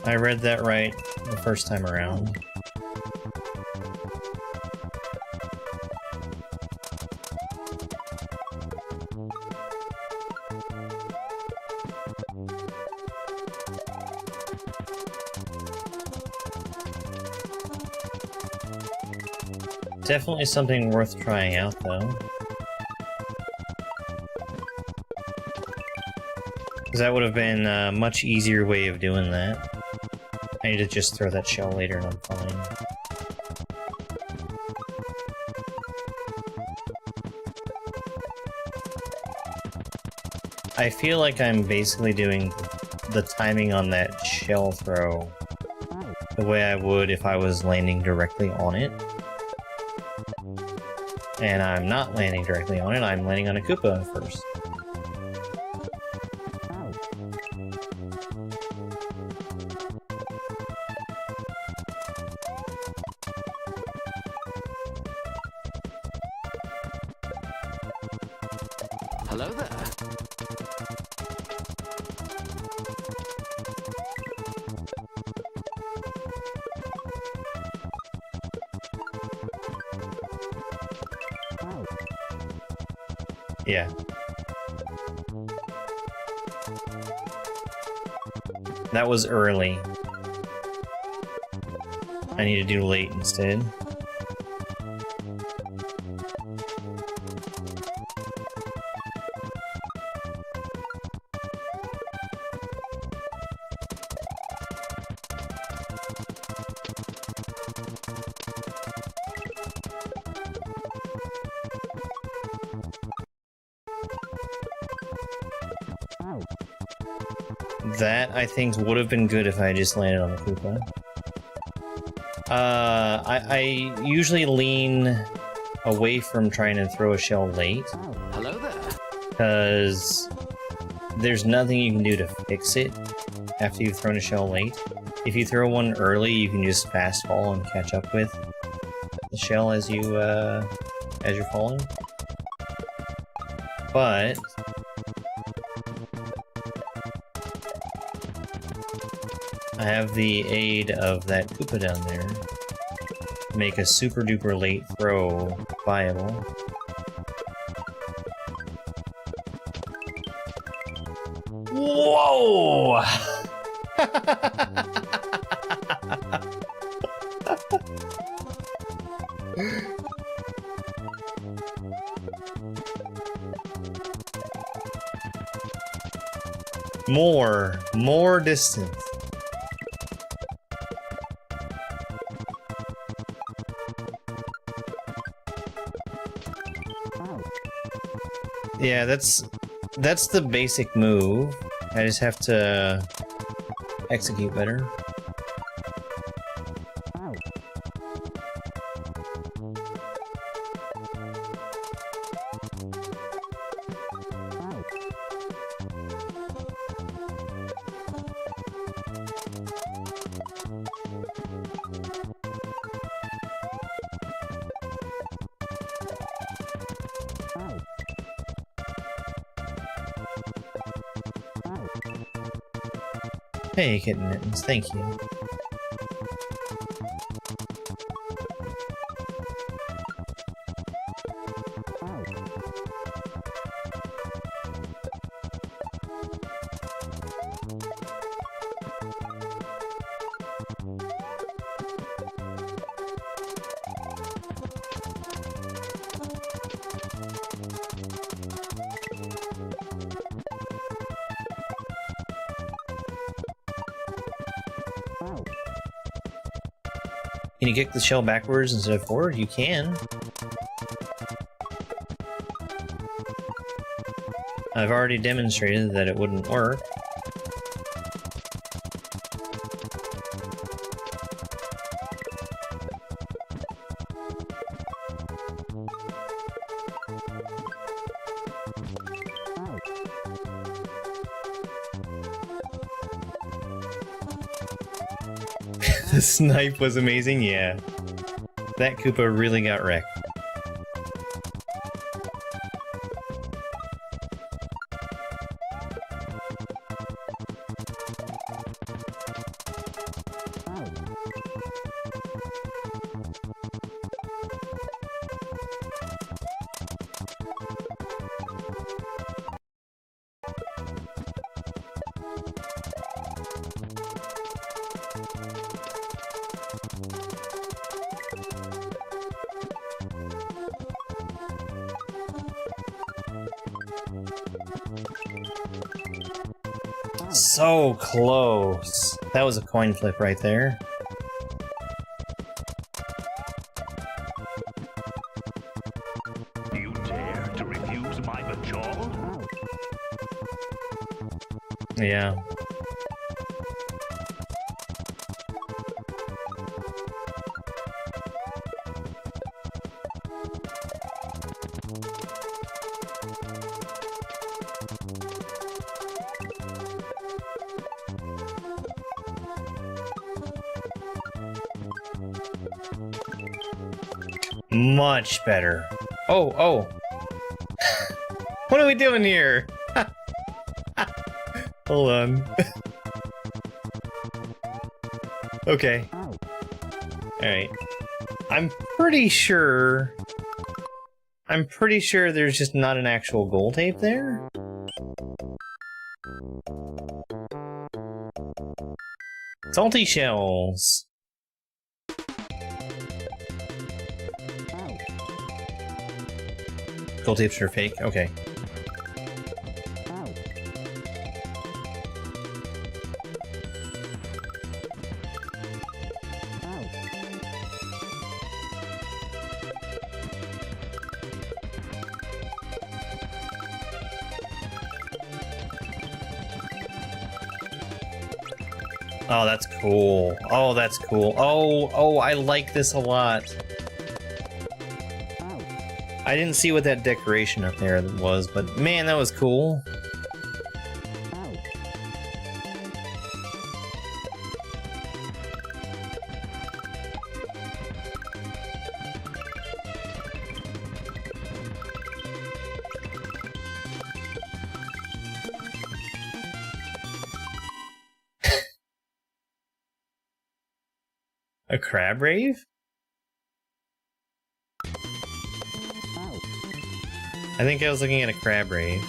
I read that right the first time around. Definitely something worth trying out, though. Because that would have been a much easier way of doing that. I need to just throw that shell later and I'm fine. I feel like I'm basically doing the timing on that shell throw the way I would if I was landing directly on it. And I'm not landing directly on it, I'm landing on a Koopa first. Hello there. Yeah. That was early. I need to do late instead. That, I think, would have been good if I just landed on the Koopa. I usually lean away from trying to throw a shell late. Hello there. Because there's nothing you can do to fix it after you've thrown a shell late. If you throw one early, you can just fast fall and catch up with the shell as you're falling. But I have the aid of that Koopa down there to make a super duper late throw viable. Whoa! More distance. Yeah, that's the basic move. I just have to execute better. Hey, Kitten Mittens, thank you. Can you kick the shell backwards instead of forward? You can. I've already demonstrated that it wouldn't work. The snipe was amazing, yeah. That Koopa really got wrecked. So close. That was a coin flip right there. You dare to refuse my bajol? Yeah. Much better. Oh, oh. What are we doing here? Hold on. Okay. Alright. I'm pretty sure there's just not an actual goal tape there. Salty shells. Gold tapes are fake? Okay. Oh, that's cool. Oh, that's cool. Oh, I like this a lot. I didn't see what that decoration up there was, but man, that was cool. A crab rave? I think I was looking at a crab rave.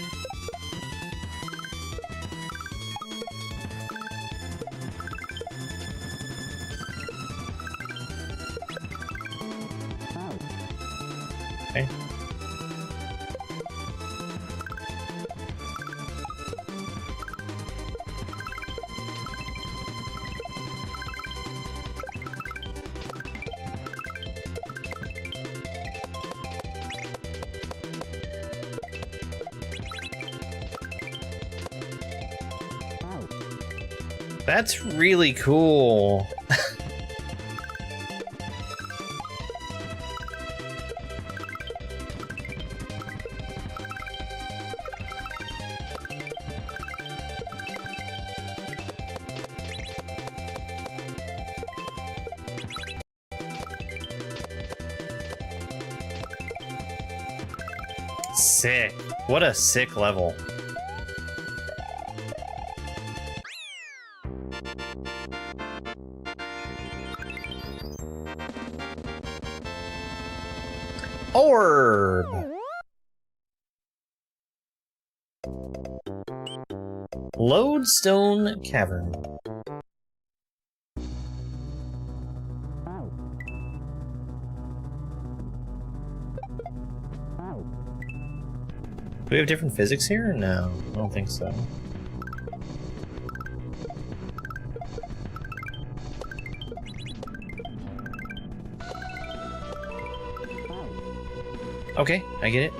Okay. That's really cool. Sick. What a sick level. Orb! Lodestone Cavern. Do we have different physics here? No, I don't think so. Okay, I get it.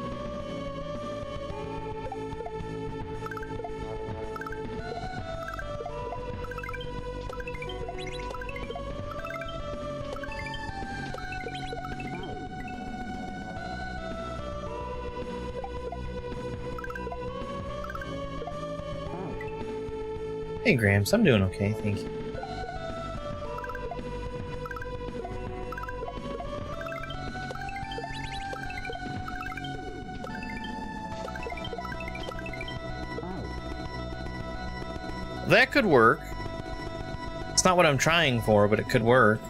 Hey, Gramps, I'm doing okay, thank you. That could work. It's not what I'm trying for, but it could work.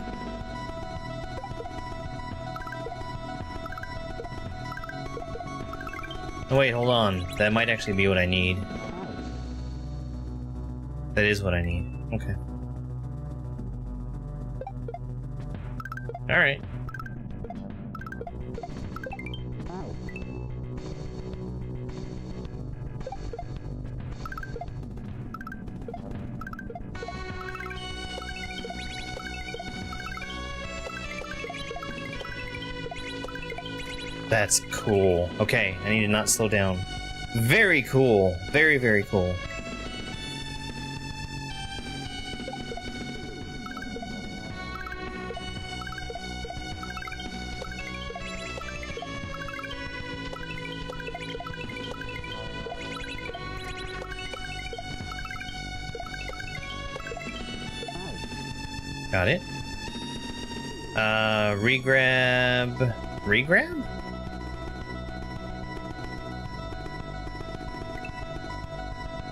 Oh, wait, hold on. That might actually be what I need. That is what I need. Okay. Alright. That's cool. Okay, I need to not slow down. Very cool. Very, very cool. Got it. Regrab. Regrab?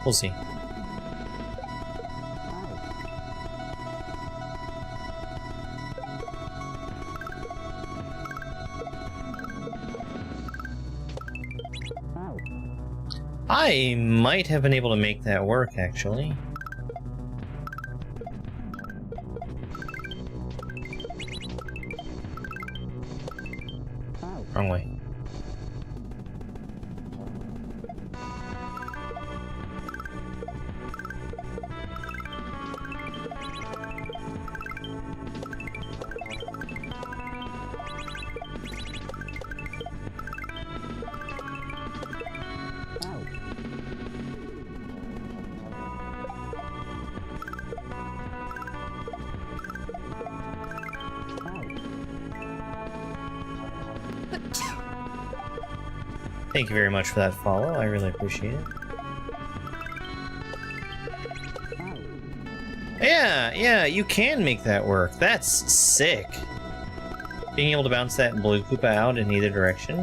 We'll see. I might have been able to make that work, actually. Wrong way. Thank you very much for that follow. I really appreciate it. Yeah, you can make that work. That's sick. Being able to bounce that blue Koopa out in either direction.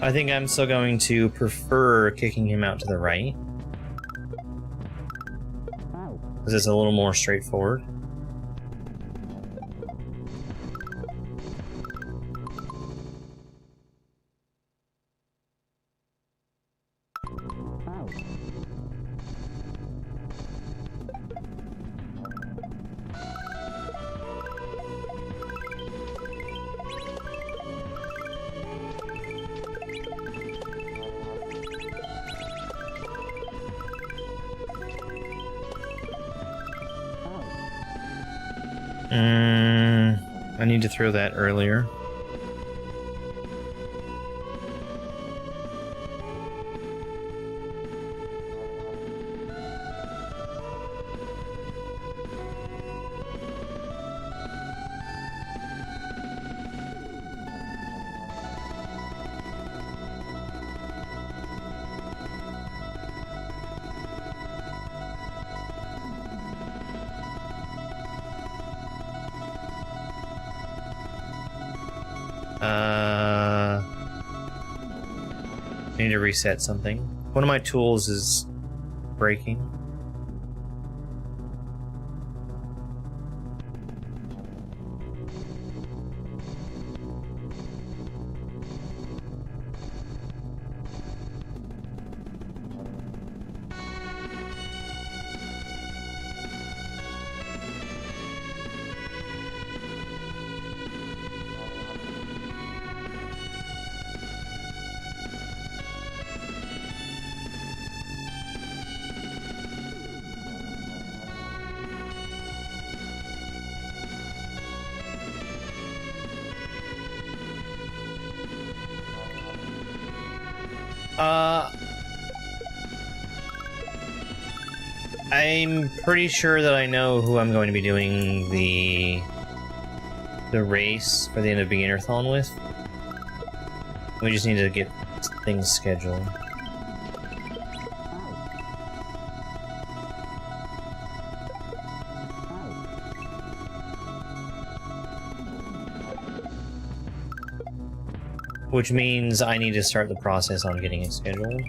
I think I'm still going to prefer kicking him out to the right. Because it's a little more straightforward. I need to throw that earlier. I need to reset something. One of my tools is breaking. I'm pretty sure that I know who I'm going to be doing the race for the end of Beginnerthon with. We just need to get things scheduled. Which means I need to start the process on getting it scheduled.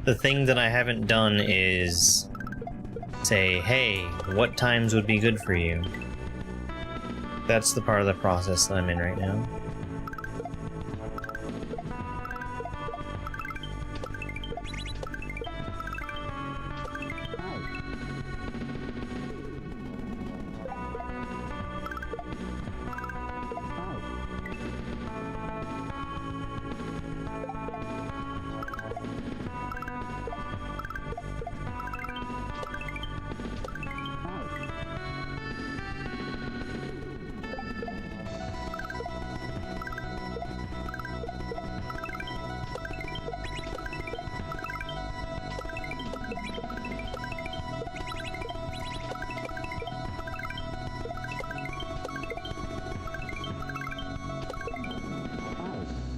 The thing that I haven't done is say, hey, what times would be good for you? That's the part of the process that I'm in right now.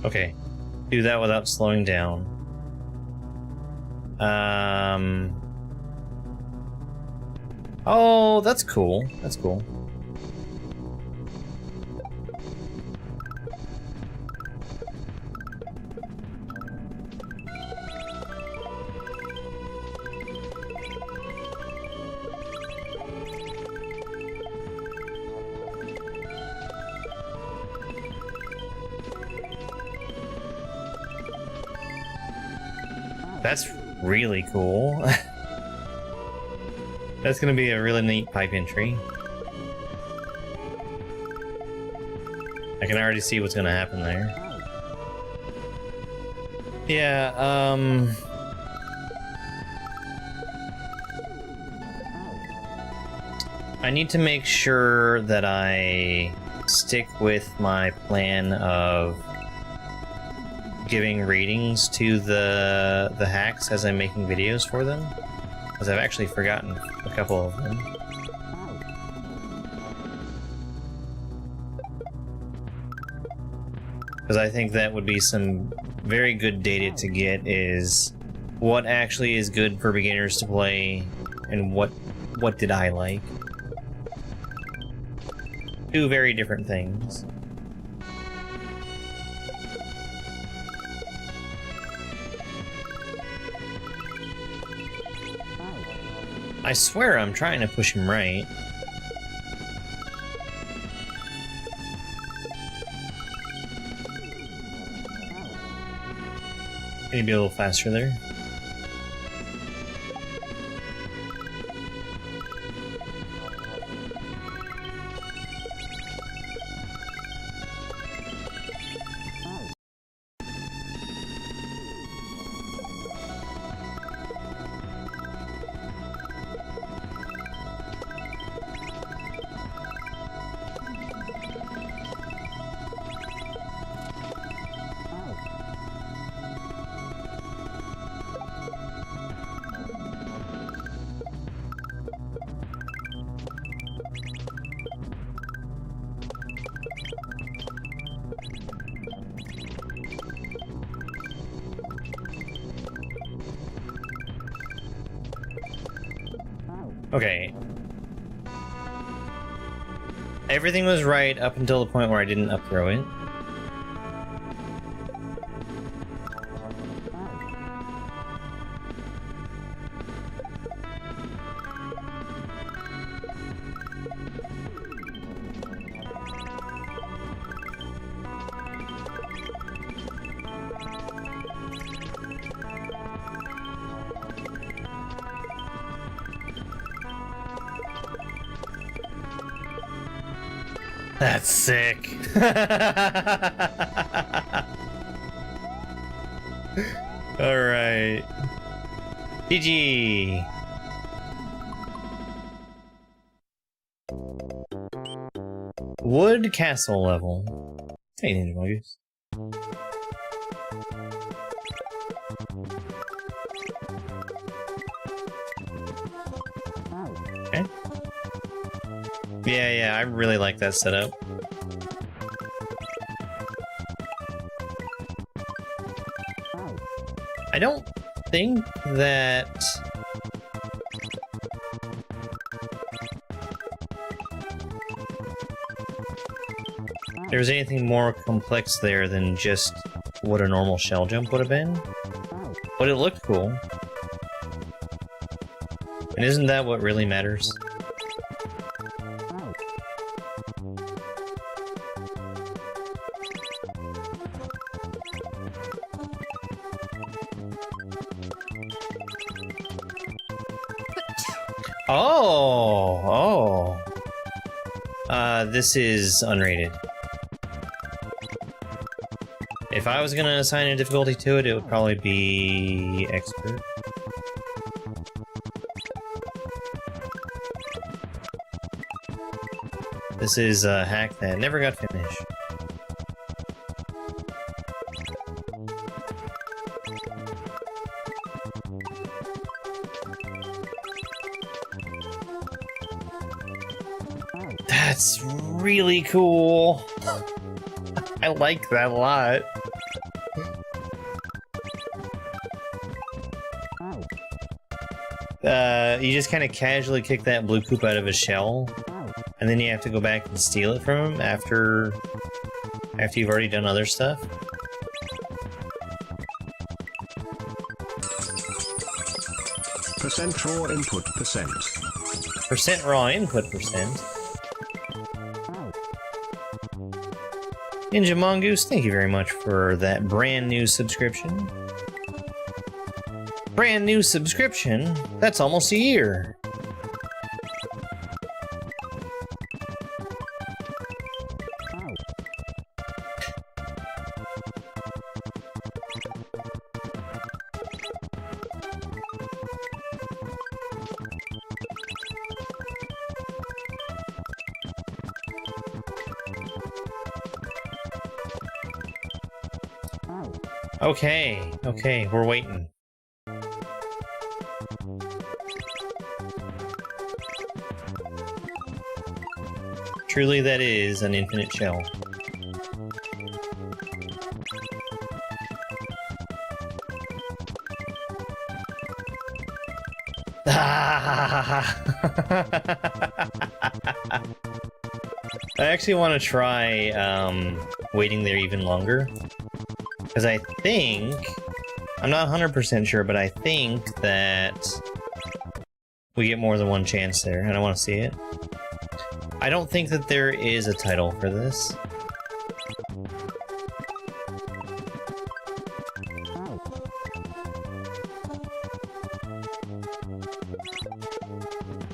Okay, do that without slowing down. Oh, that's cool. That's cool. That's really cool. That's gonna be a really neat pipe entry. I can already see what's gonna happen there. Yeah, I need to make sure that I stick with my plan of giving ratings to the hacks as I'm making videos for them, because I've actually forgotten a couple of them. Because I think that would be some very good data to get, is what actually is good for beginners to play and what did I like. Two very different things. I swear I'm trying to push him right. Can you be a little faster there? Okay. Everything was right up until the point where I didn't up-throw it. That's sick. All right. GG. Wood castle level. Hey, Ninja Mongoose. Okay. Yeah, I really like that setup. I don't think that there's anything more complex there than just what a normal shell jump would have been. But it looked cool. And isn't that what really matters? Oh. This is unrated. If I was gonna assign a difficulty to it, it would probably be expert. This is a hack that never got finished. That's really cool. I like that a lot. You just kind of casually kick that blue Koopa out of his shell, and then you have to go back and steal it from him after you've already done other stuff. Percent raw input percent. Percent raw input percent. Ninja Mongoose, thank you very much for that brand new subscription. Brand new subscription? That's almost a year. Okay, we're waiting. Truly, that is an infinite shell. I actually want to try waiting there even longer. Because I think, I'm not 100% sure, but I think that we get more than one chance there, and I want to see it. I don't think that there is a title for this.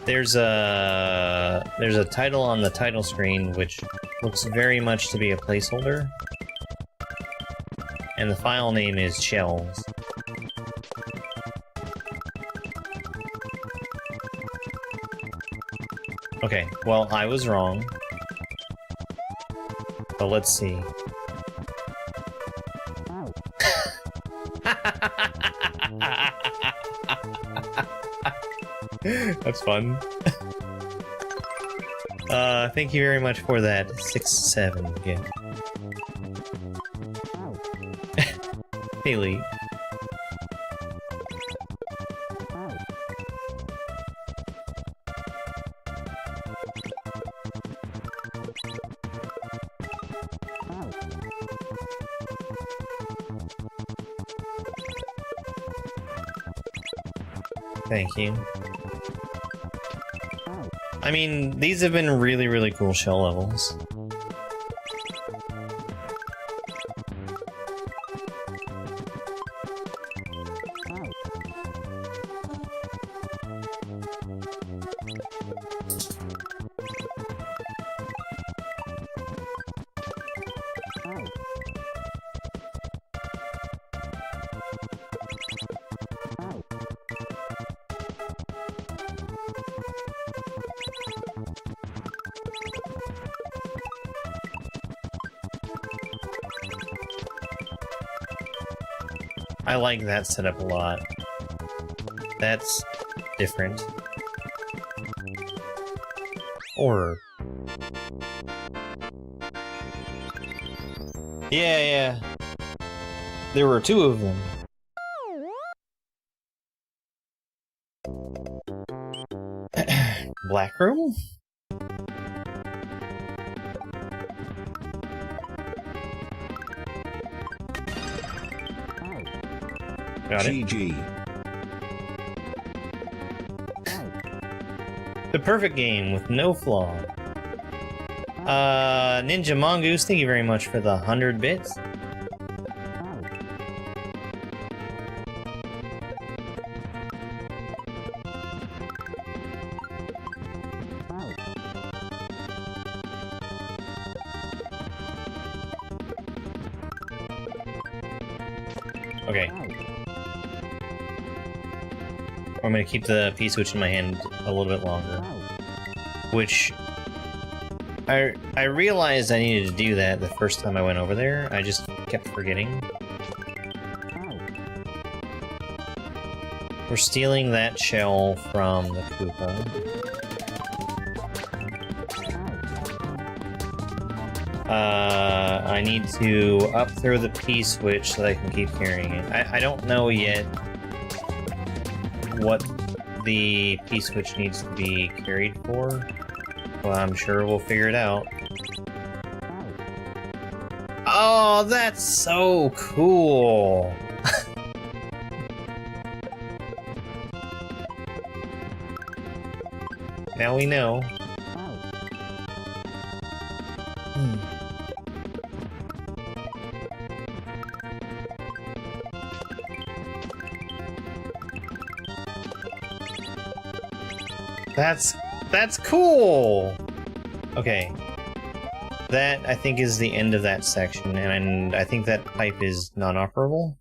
There's a title on the title screen which looks very much to be a placeholder. And the file name is shells. Okay, well, I was wrong. But let's see. That's fun. Thank you very much for that 6-7 gift. Haley. Thank you. I mean, these have been really, really cool shell levels. I like that setup a lot. That's different. Or... Yeah. There were two of them. Black room? Got it. GG. The perfect game with no flaw. Ninja Mongoose, thank you very much for the 100 bits. Okay. I'm gonna keep the P-switch in my hand a little bit longer. Which... I realized I needed to do that the first time I went over there. I just kept forgetting. We're stealing that shell from the Koopa. I need to up throw the P-switch so that I can keep carrying it. I don't know yet what the P-switch needs to be carried for. Well, I'm sure we'll figure it out. Oh, that's so cool! Now we know. That's cool! Okay. That, I think, is the end of that section, and I think that pipe is non-operable.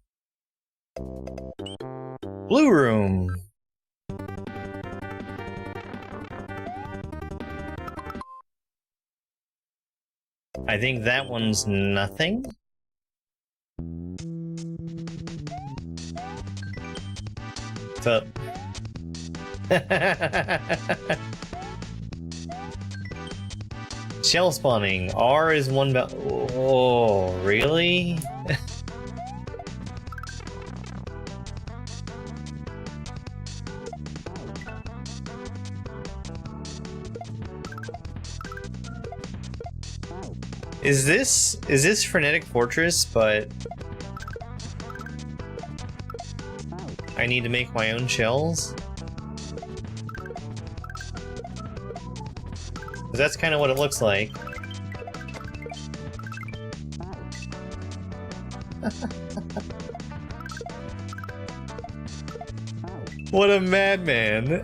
Blue room! I think that one's nothing. So... Shell spawning. R is one bell. Oh, really? Is this Frenetic Fortress, but I need to make my own shells? That's kind of what it looks like. What a madman.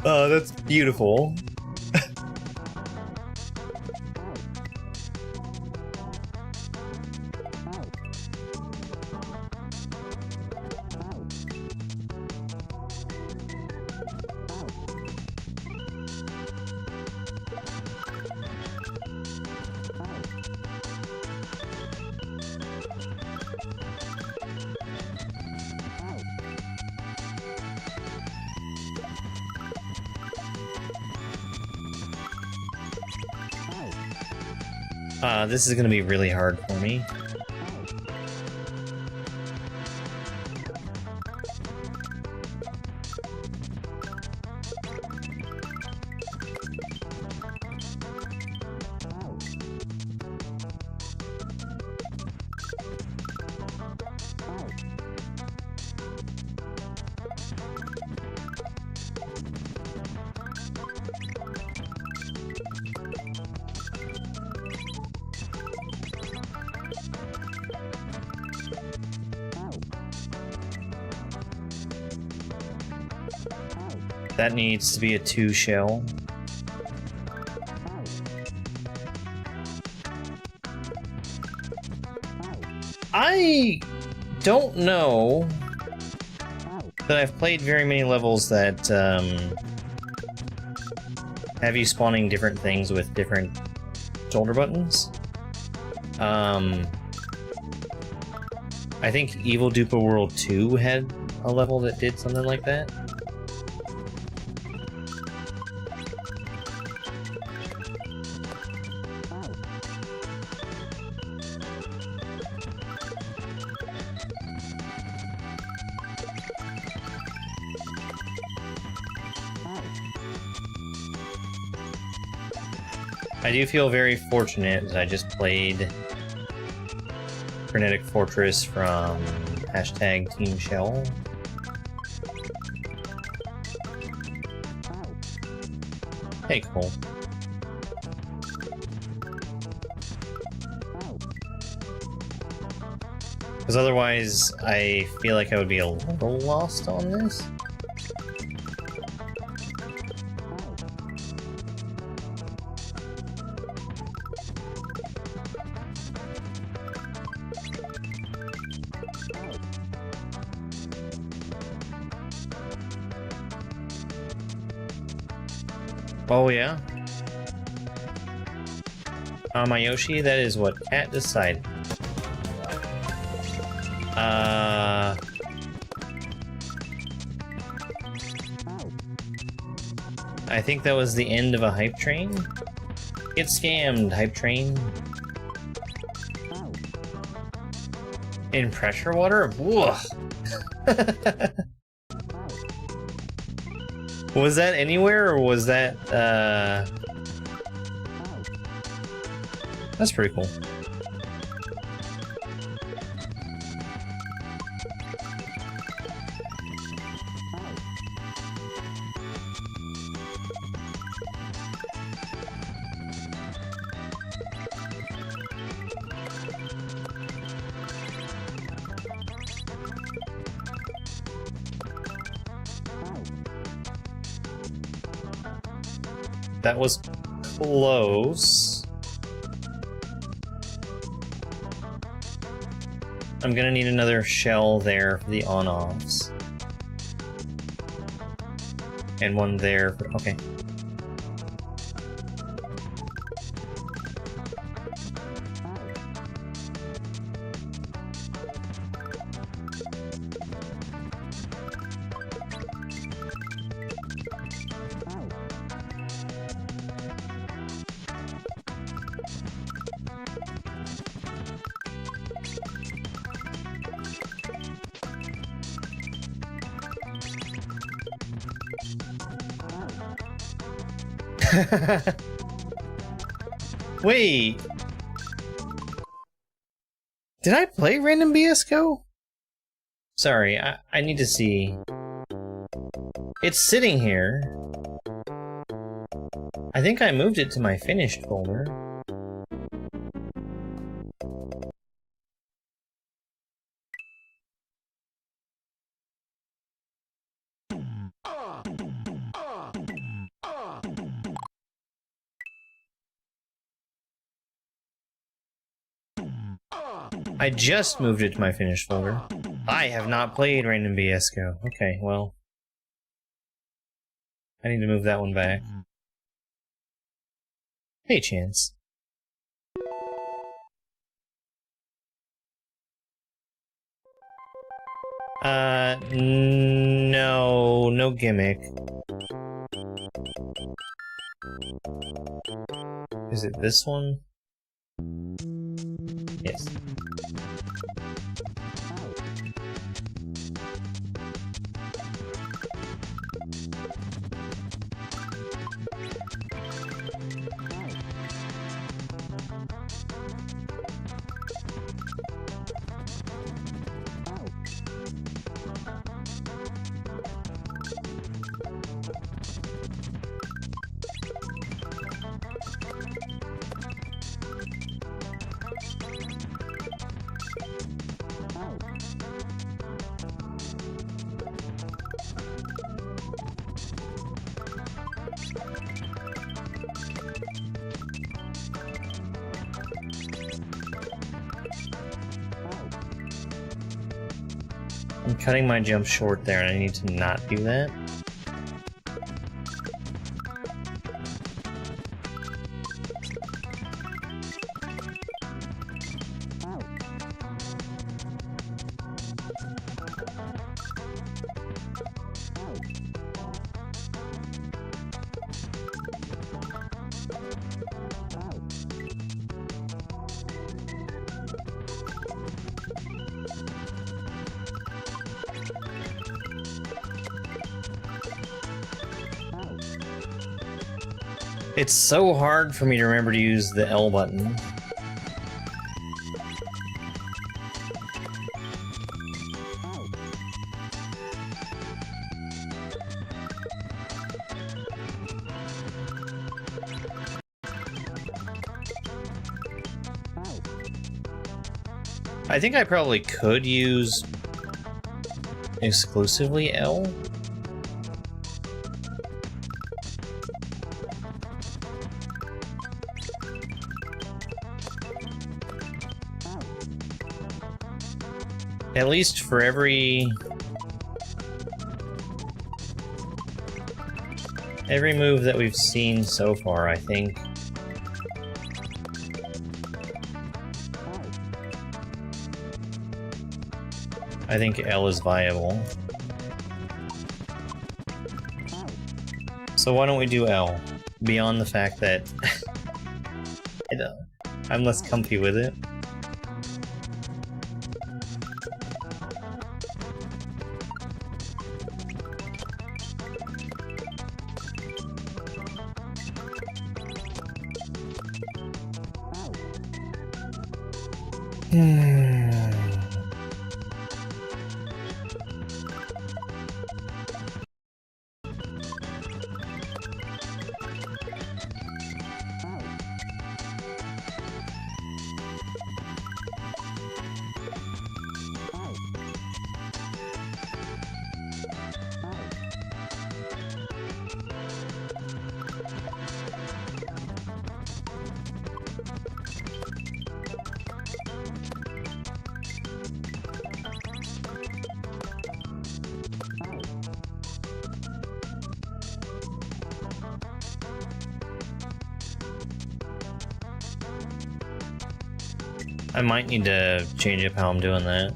Oh, that's beautiful. This is gonna be really hard for me. That needs to be a 2 shell. I don't know that I've played very many levels that have you spawning different things with different shoulder buttons. I think Evil Duper World 2 had a level that did something like that. I do feel very fortunate that I just played Frenetic Fortress from #Team Shell. Hey, cool. Because otherwise, I feel like I would be a little lost on this. Oh yeah? My Yoshi, that is what Cat decided. I think that was the end of a hype train. Get scammed, hype train. In pressure water? Whoa. Was that anywhere, or was that, That's pretty cool. That was close. I'm gonna need another shell there for the on-offs. And one there for... okay. Wait. Did I play Random BSCO? Sorry, I need to see. It's sitting here. I think I moved it to my finished folder. I just moved it to my finished folder. I have not played Random BSCO. Okay, well. I need to move that one back. Hey, Chance. No, no gimmick. Is it this one? Yes. I'm cutting my jump short there, and I need to not do that. It's so hard for me to remember to use the L button. I think I probably could use exclusively L. At least for every move that we've seen so far, I think. I think L is viable. So why don't we do L? Beyond the fact that I'm less comfy with it. I might need to change up how I'm doing that.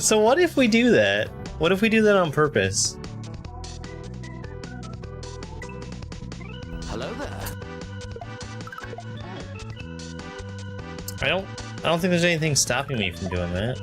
So what if we do that? What if we do that on purpose? Hello there. I don't think there's anything stopping me from doing that.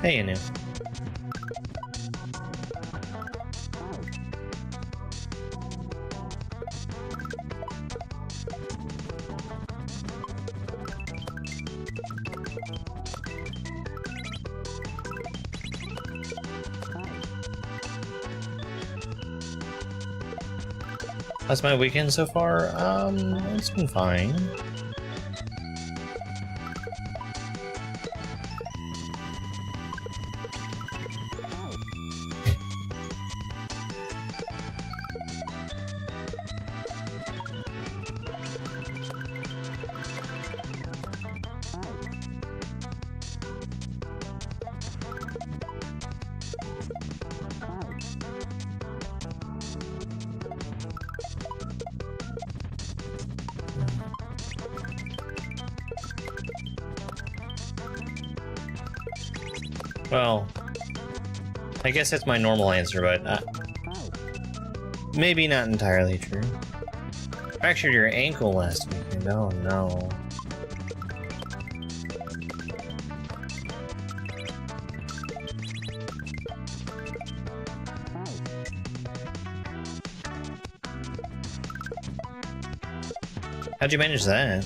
Hey, Anu. How's my weekend so far? It's been fine. Well, I guess that's my normal answer, but maybe not entirely true. Fractured your ankle last weekend. Oh no. How'd you manage that?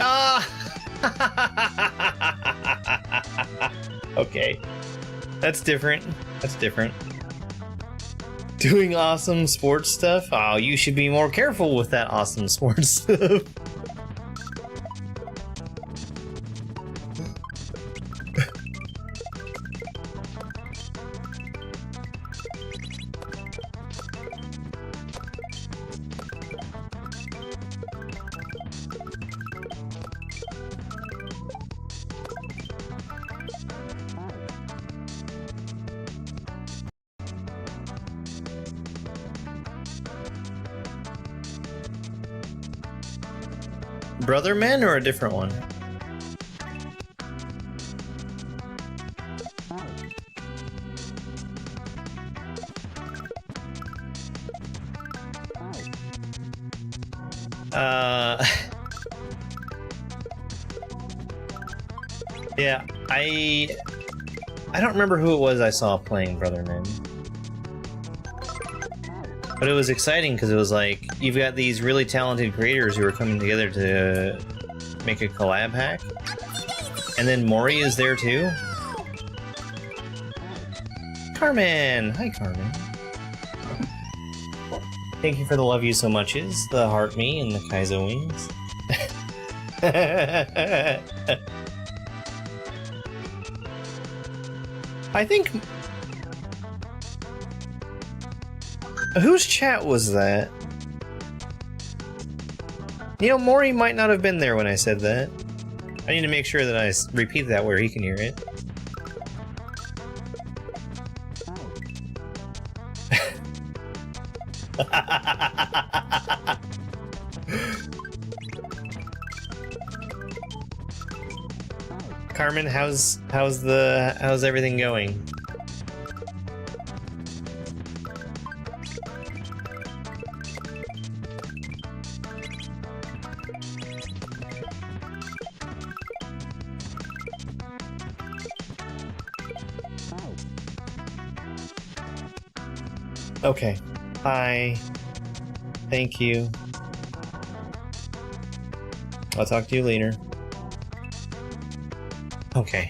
Ah! Okay. That's different. That's different. Doing awesome sports stuff? Oh, you should be more careful with that awesome sports stuff. Brother Man or a different one? Yeah, I don't remember who it was I saw playing Brother Man. But it was exciting because it was like, you've got these really talented creators who are coming together to make a collab hack. And then Mori is there too. Carmen! Hi, Carmen. Thank you for the love you so much is, the heart me, and the kaizo wings. I think... Whose chat was that? You know, Maury might not have been there when I said that. I need to make sure that I repeat that where he can hear it. Carmen, how's everything going? Okay. Hi. Thank you. I'll talk to you later. Okay.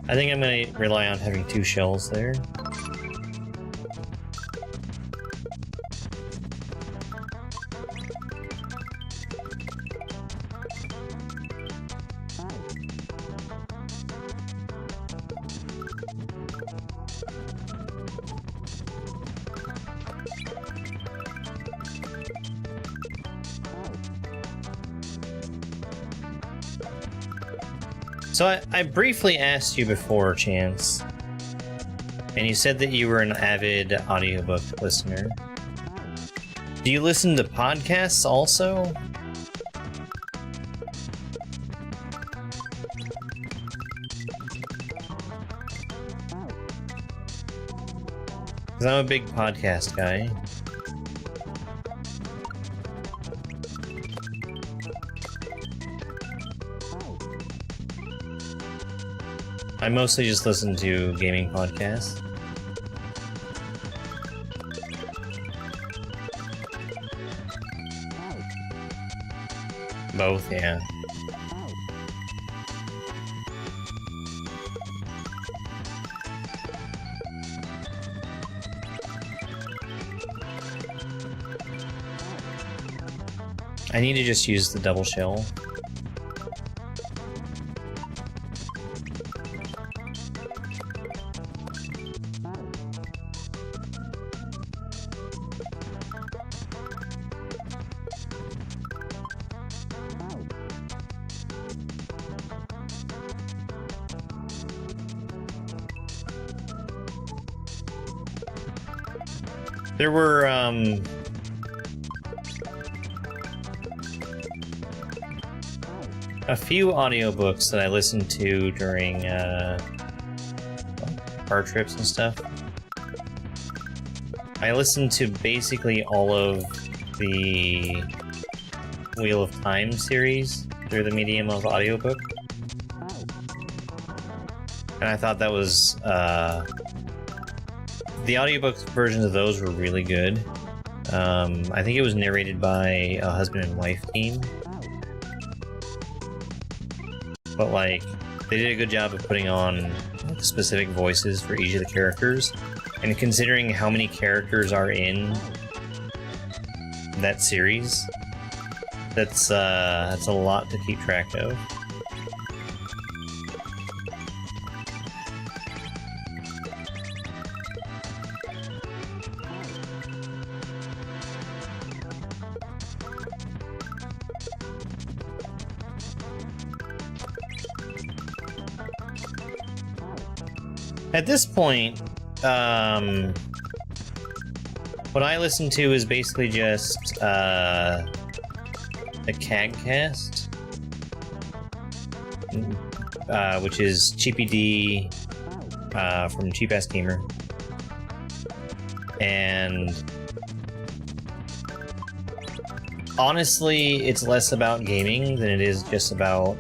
I think I'm gonna rely on having 2 shells there. So I briefly asked you before, Chance, and you said that you were an avid audiobook listener. Do you listen to podcasts also? Because I'm a big podcast guy. I mostly just listen to gaming podcasts. Both, yeah. I need to just use the double shell. There were, a few audiobooks that I listened to during, car trips and stuff. I listened to basically all of the Wheel of Time series through the medium of audiobook. And I thought that was, the audiobook versions of those were really good. I think it was narrated by a husband and wife team. But, like, they did a good job of putting on specific voices for each of the characters. And considering how many characters are in that series, that's a lot to keep track of. At this point, what I listen to is basically just a CAGcast, which is Cheapy D from Cheap Ass Gamer, and honestly, it's less about gaming than it is just about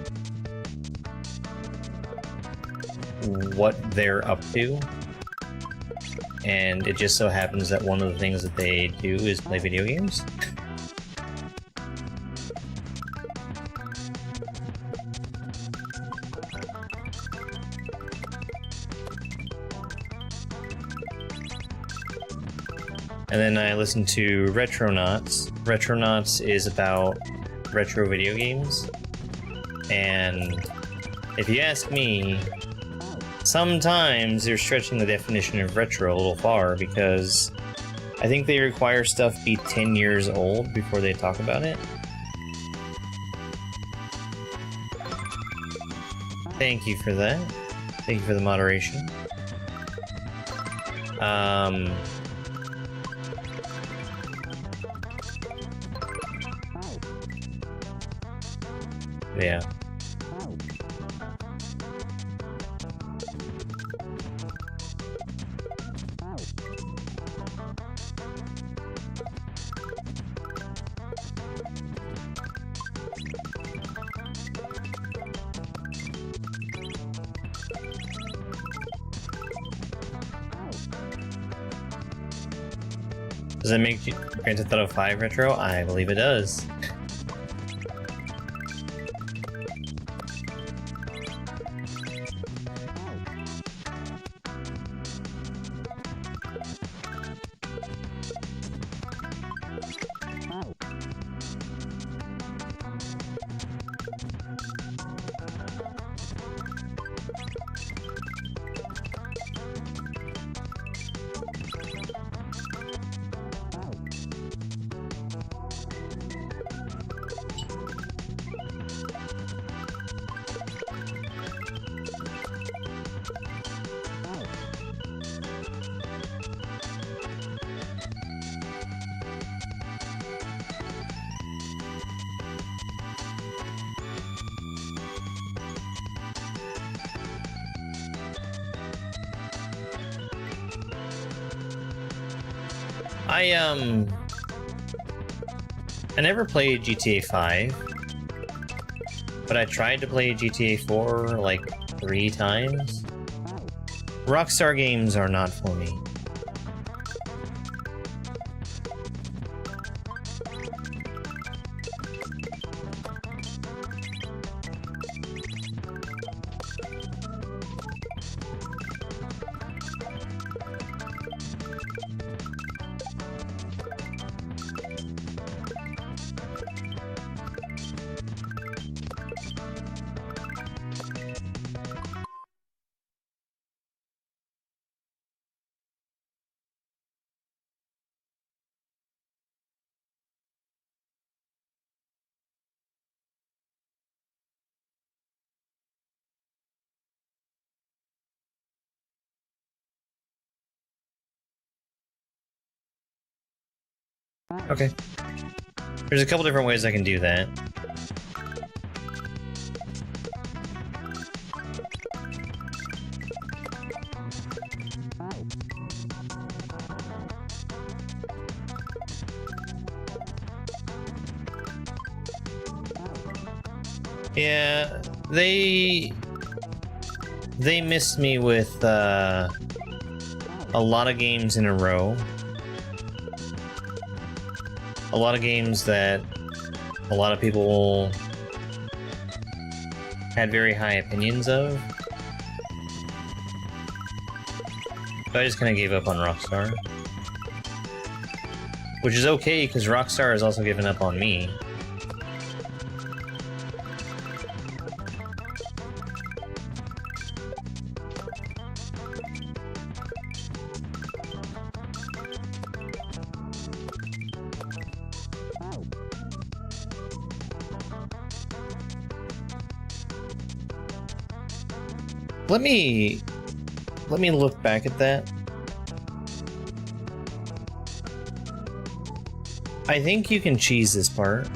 what they're up to. And it just so happens that one of the things that they do is play video games. And then I listen to Retronauts. Retronauts is about retro video games. And if you ask me, sometimes they're stretching the definition of retro a little far, because I think they require stuff be 10 years old before they talk about it. Thank you for that. Thank you for the moderation. Yeah. Does that make Grand Theft Auto 5 retro? I believe it does. I never played GTA 5, but I tried to play GTA 4 like 3 times. Rockstar games are not for me. Okay. There's a couple different ways I can do that. Yeah, they missed me with a lot of games in a row. A lot of games that a lot of people had very high opinions of. So I just kind of gave up on Rockstar. Which is okay, because Rockstar has also given up on me. Let me look back at that. I think you can cheese this part.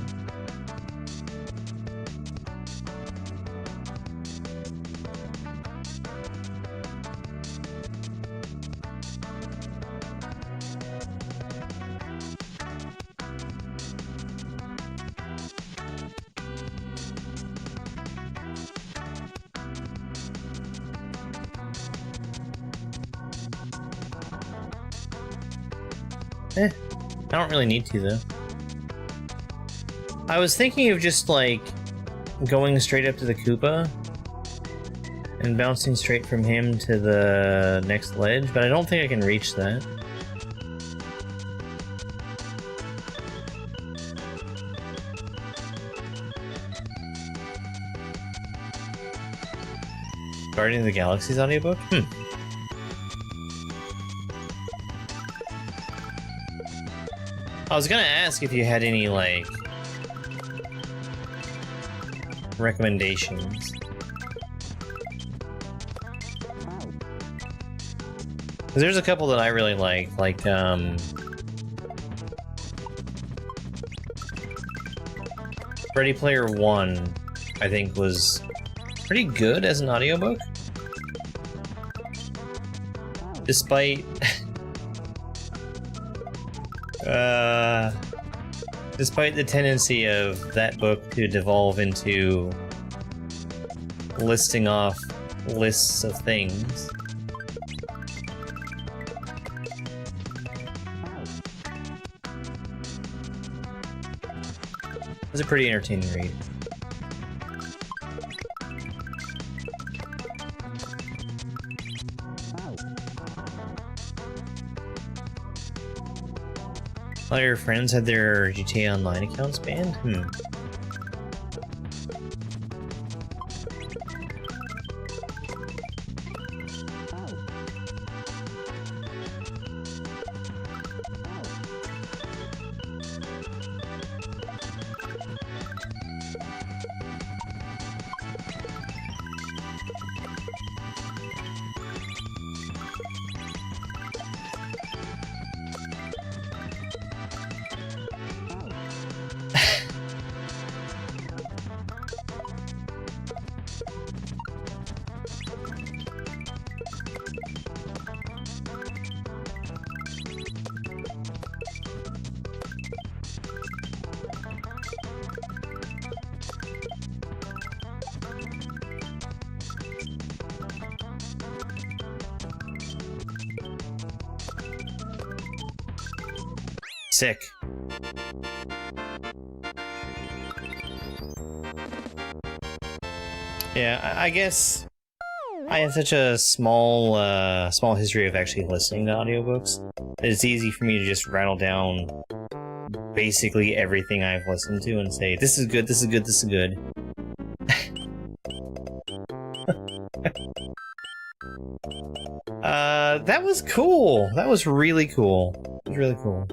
I don't really need to, though. I was thinking of just, like, going straight up to the Koopa and bouncing straight from him to the next ledge, but I don't think I can reach that. Guardian of the Galaxy's audiobook? I was gonna ask if you had any, like, recommendations. Because there's a couple that I really like Ready Player One, I think, was pretty good as an audiobook. Despite... despite the tendency of that book to devolve into listing off lists of things. It was a pretty entertaining read. All your friends had their GTA Online accounts banned? Sick. Yeah, I guess I have such a small history of actually listening to audiobooks that it's easy for me to just rattle down basically everything I've listened to and say, this is good, this is good, this is good. That was cool. That was really cool. It was really cool.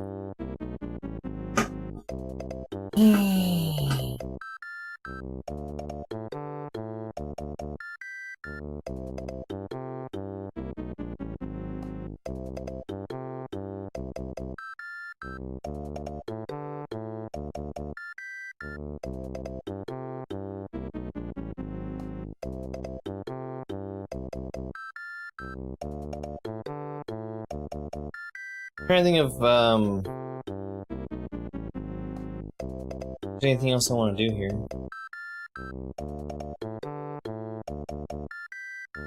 I'm trying to think of, is there anything else I want to do here?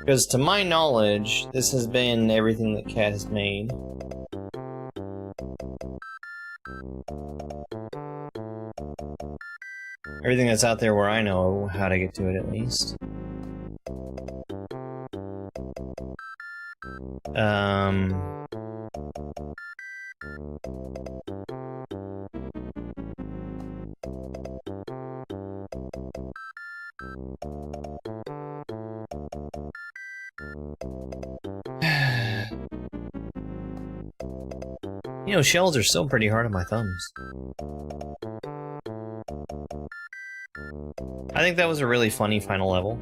Because to my knowledge, this has been everything that Kat has made. Everything that's out there where I know how to get to it, at least. You know, shells are still pretty hard on my thumbs. I think that was a really funny final level.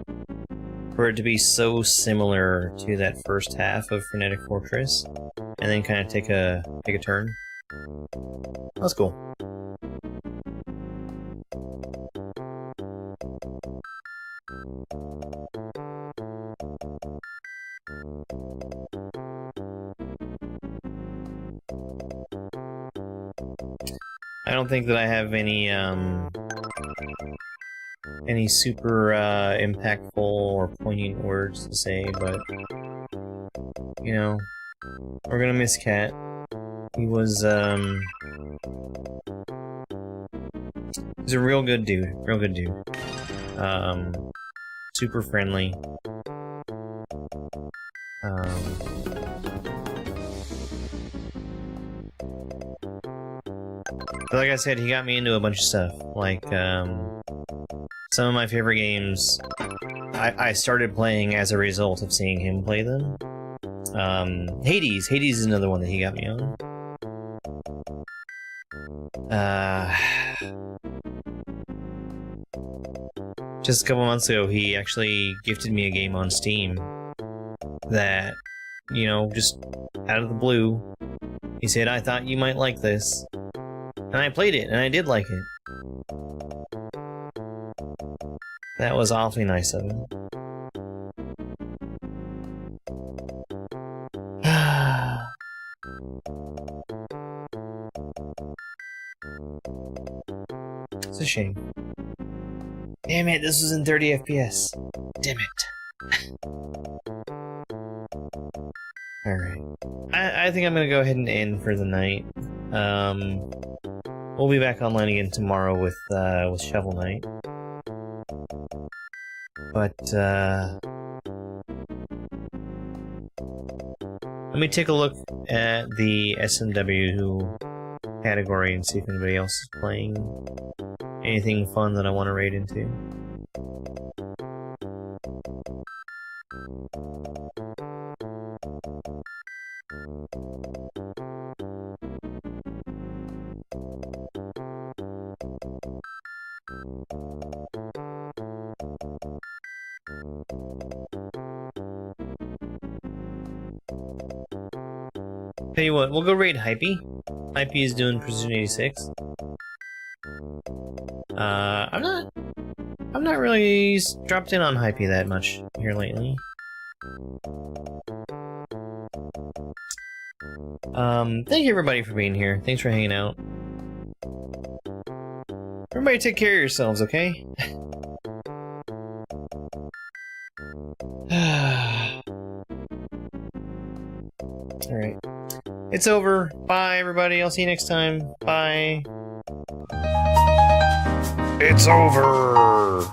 For it to be so similar to that first half of Frenetic Fortress, and then kind of take a turn. That's cool. I don't think that I have any super impactful or poignant words to say, but you know, we're gonna miss Kat. He was he's a real good dude, super friendly. But like I said, he got me into a bunch of stuff, like some of my favorite games I started playing as a result of seeing him play them. Hades is another one that he got me on. Just a couple months ago, he actually gifted me a game on Steam that, you know, just out of the blue, he said, I thought you might like this. And I played it, and I did like it. That was awfully nice of him. It's a shame. Damn it, this was in 30 FPS. Damn it. Alright. I think I'm gonna go ahead and end for the night. We'll be back online again tomorrow with Shovel Knight. But, let me take a look at the SMW category and see if anybody else is playing anything fun that I want to raid into. Tell you what, we'll go raid Hypey. Hypey is doing Precision 86. I'm not really dropped in on Hypey that much here lately. Thank you everybody for being here. Thanks for hanging out. Everybody take care of yourselves, okay? Alright. It's over. Bye, everybody. I'll see you next time. Bye. It's over.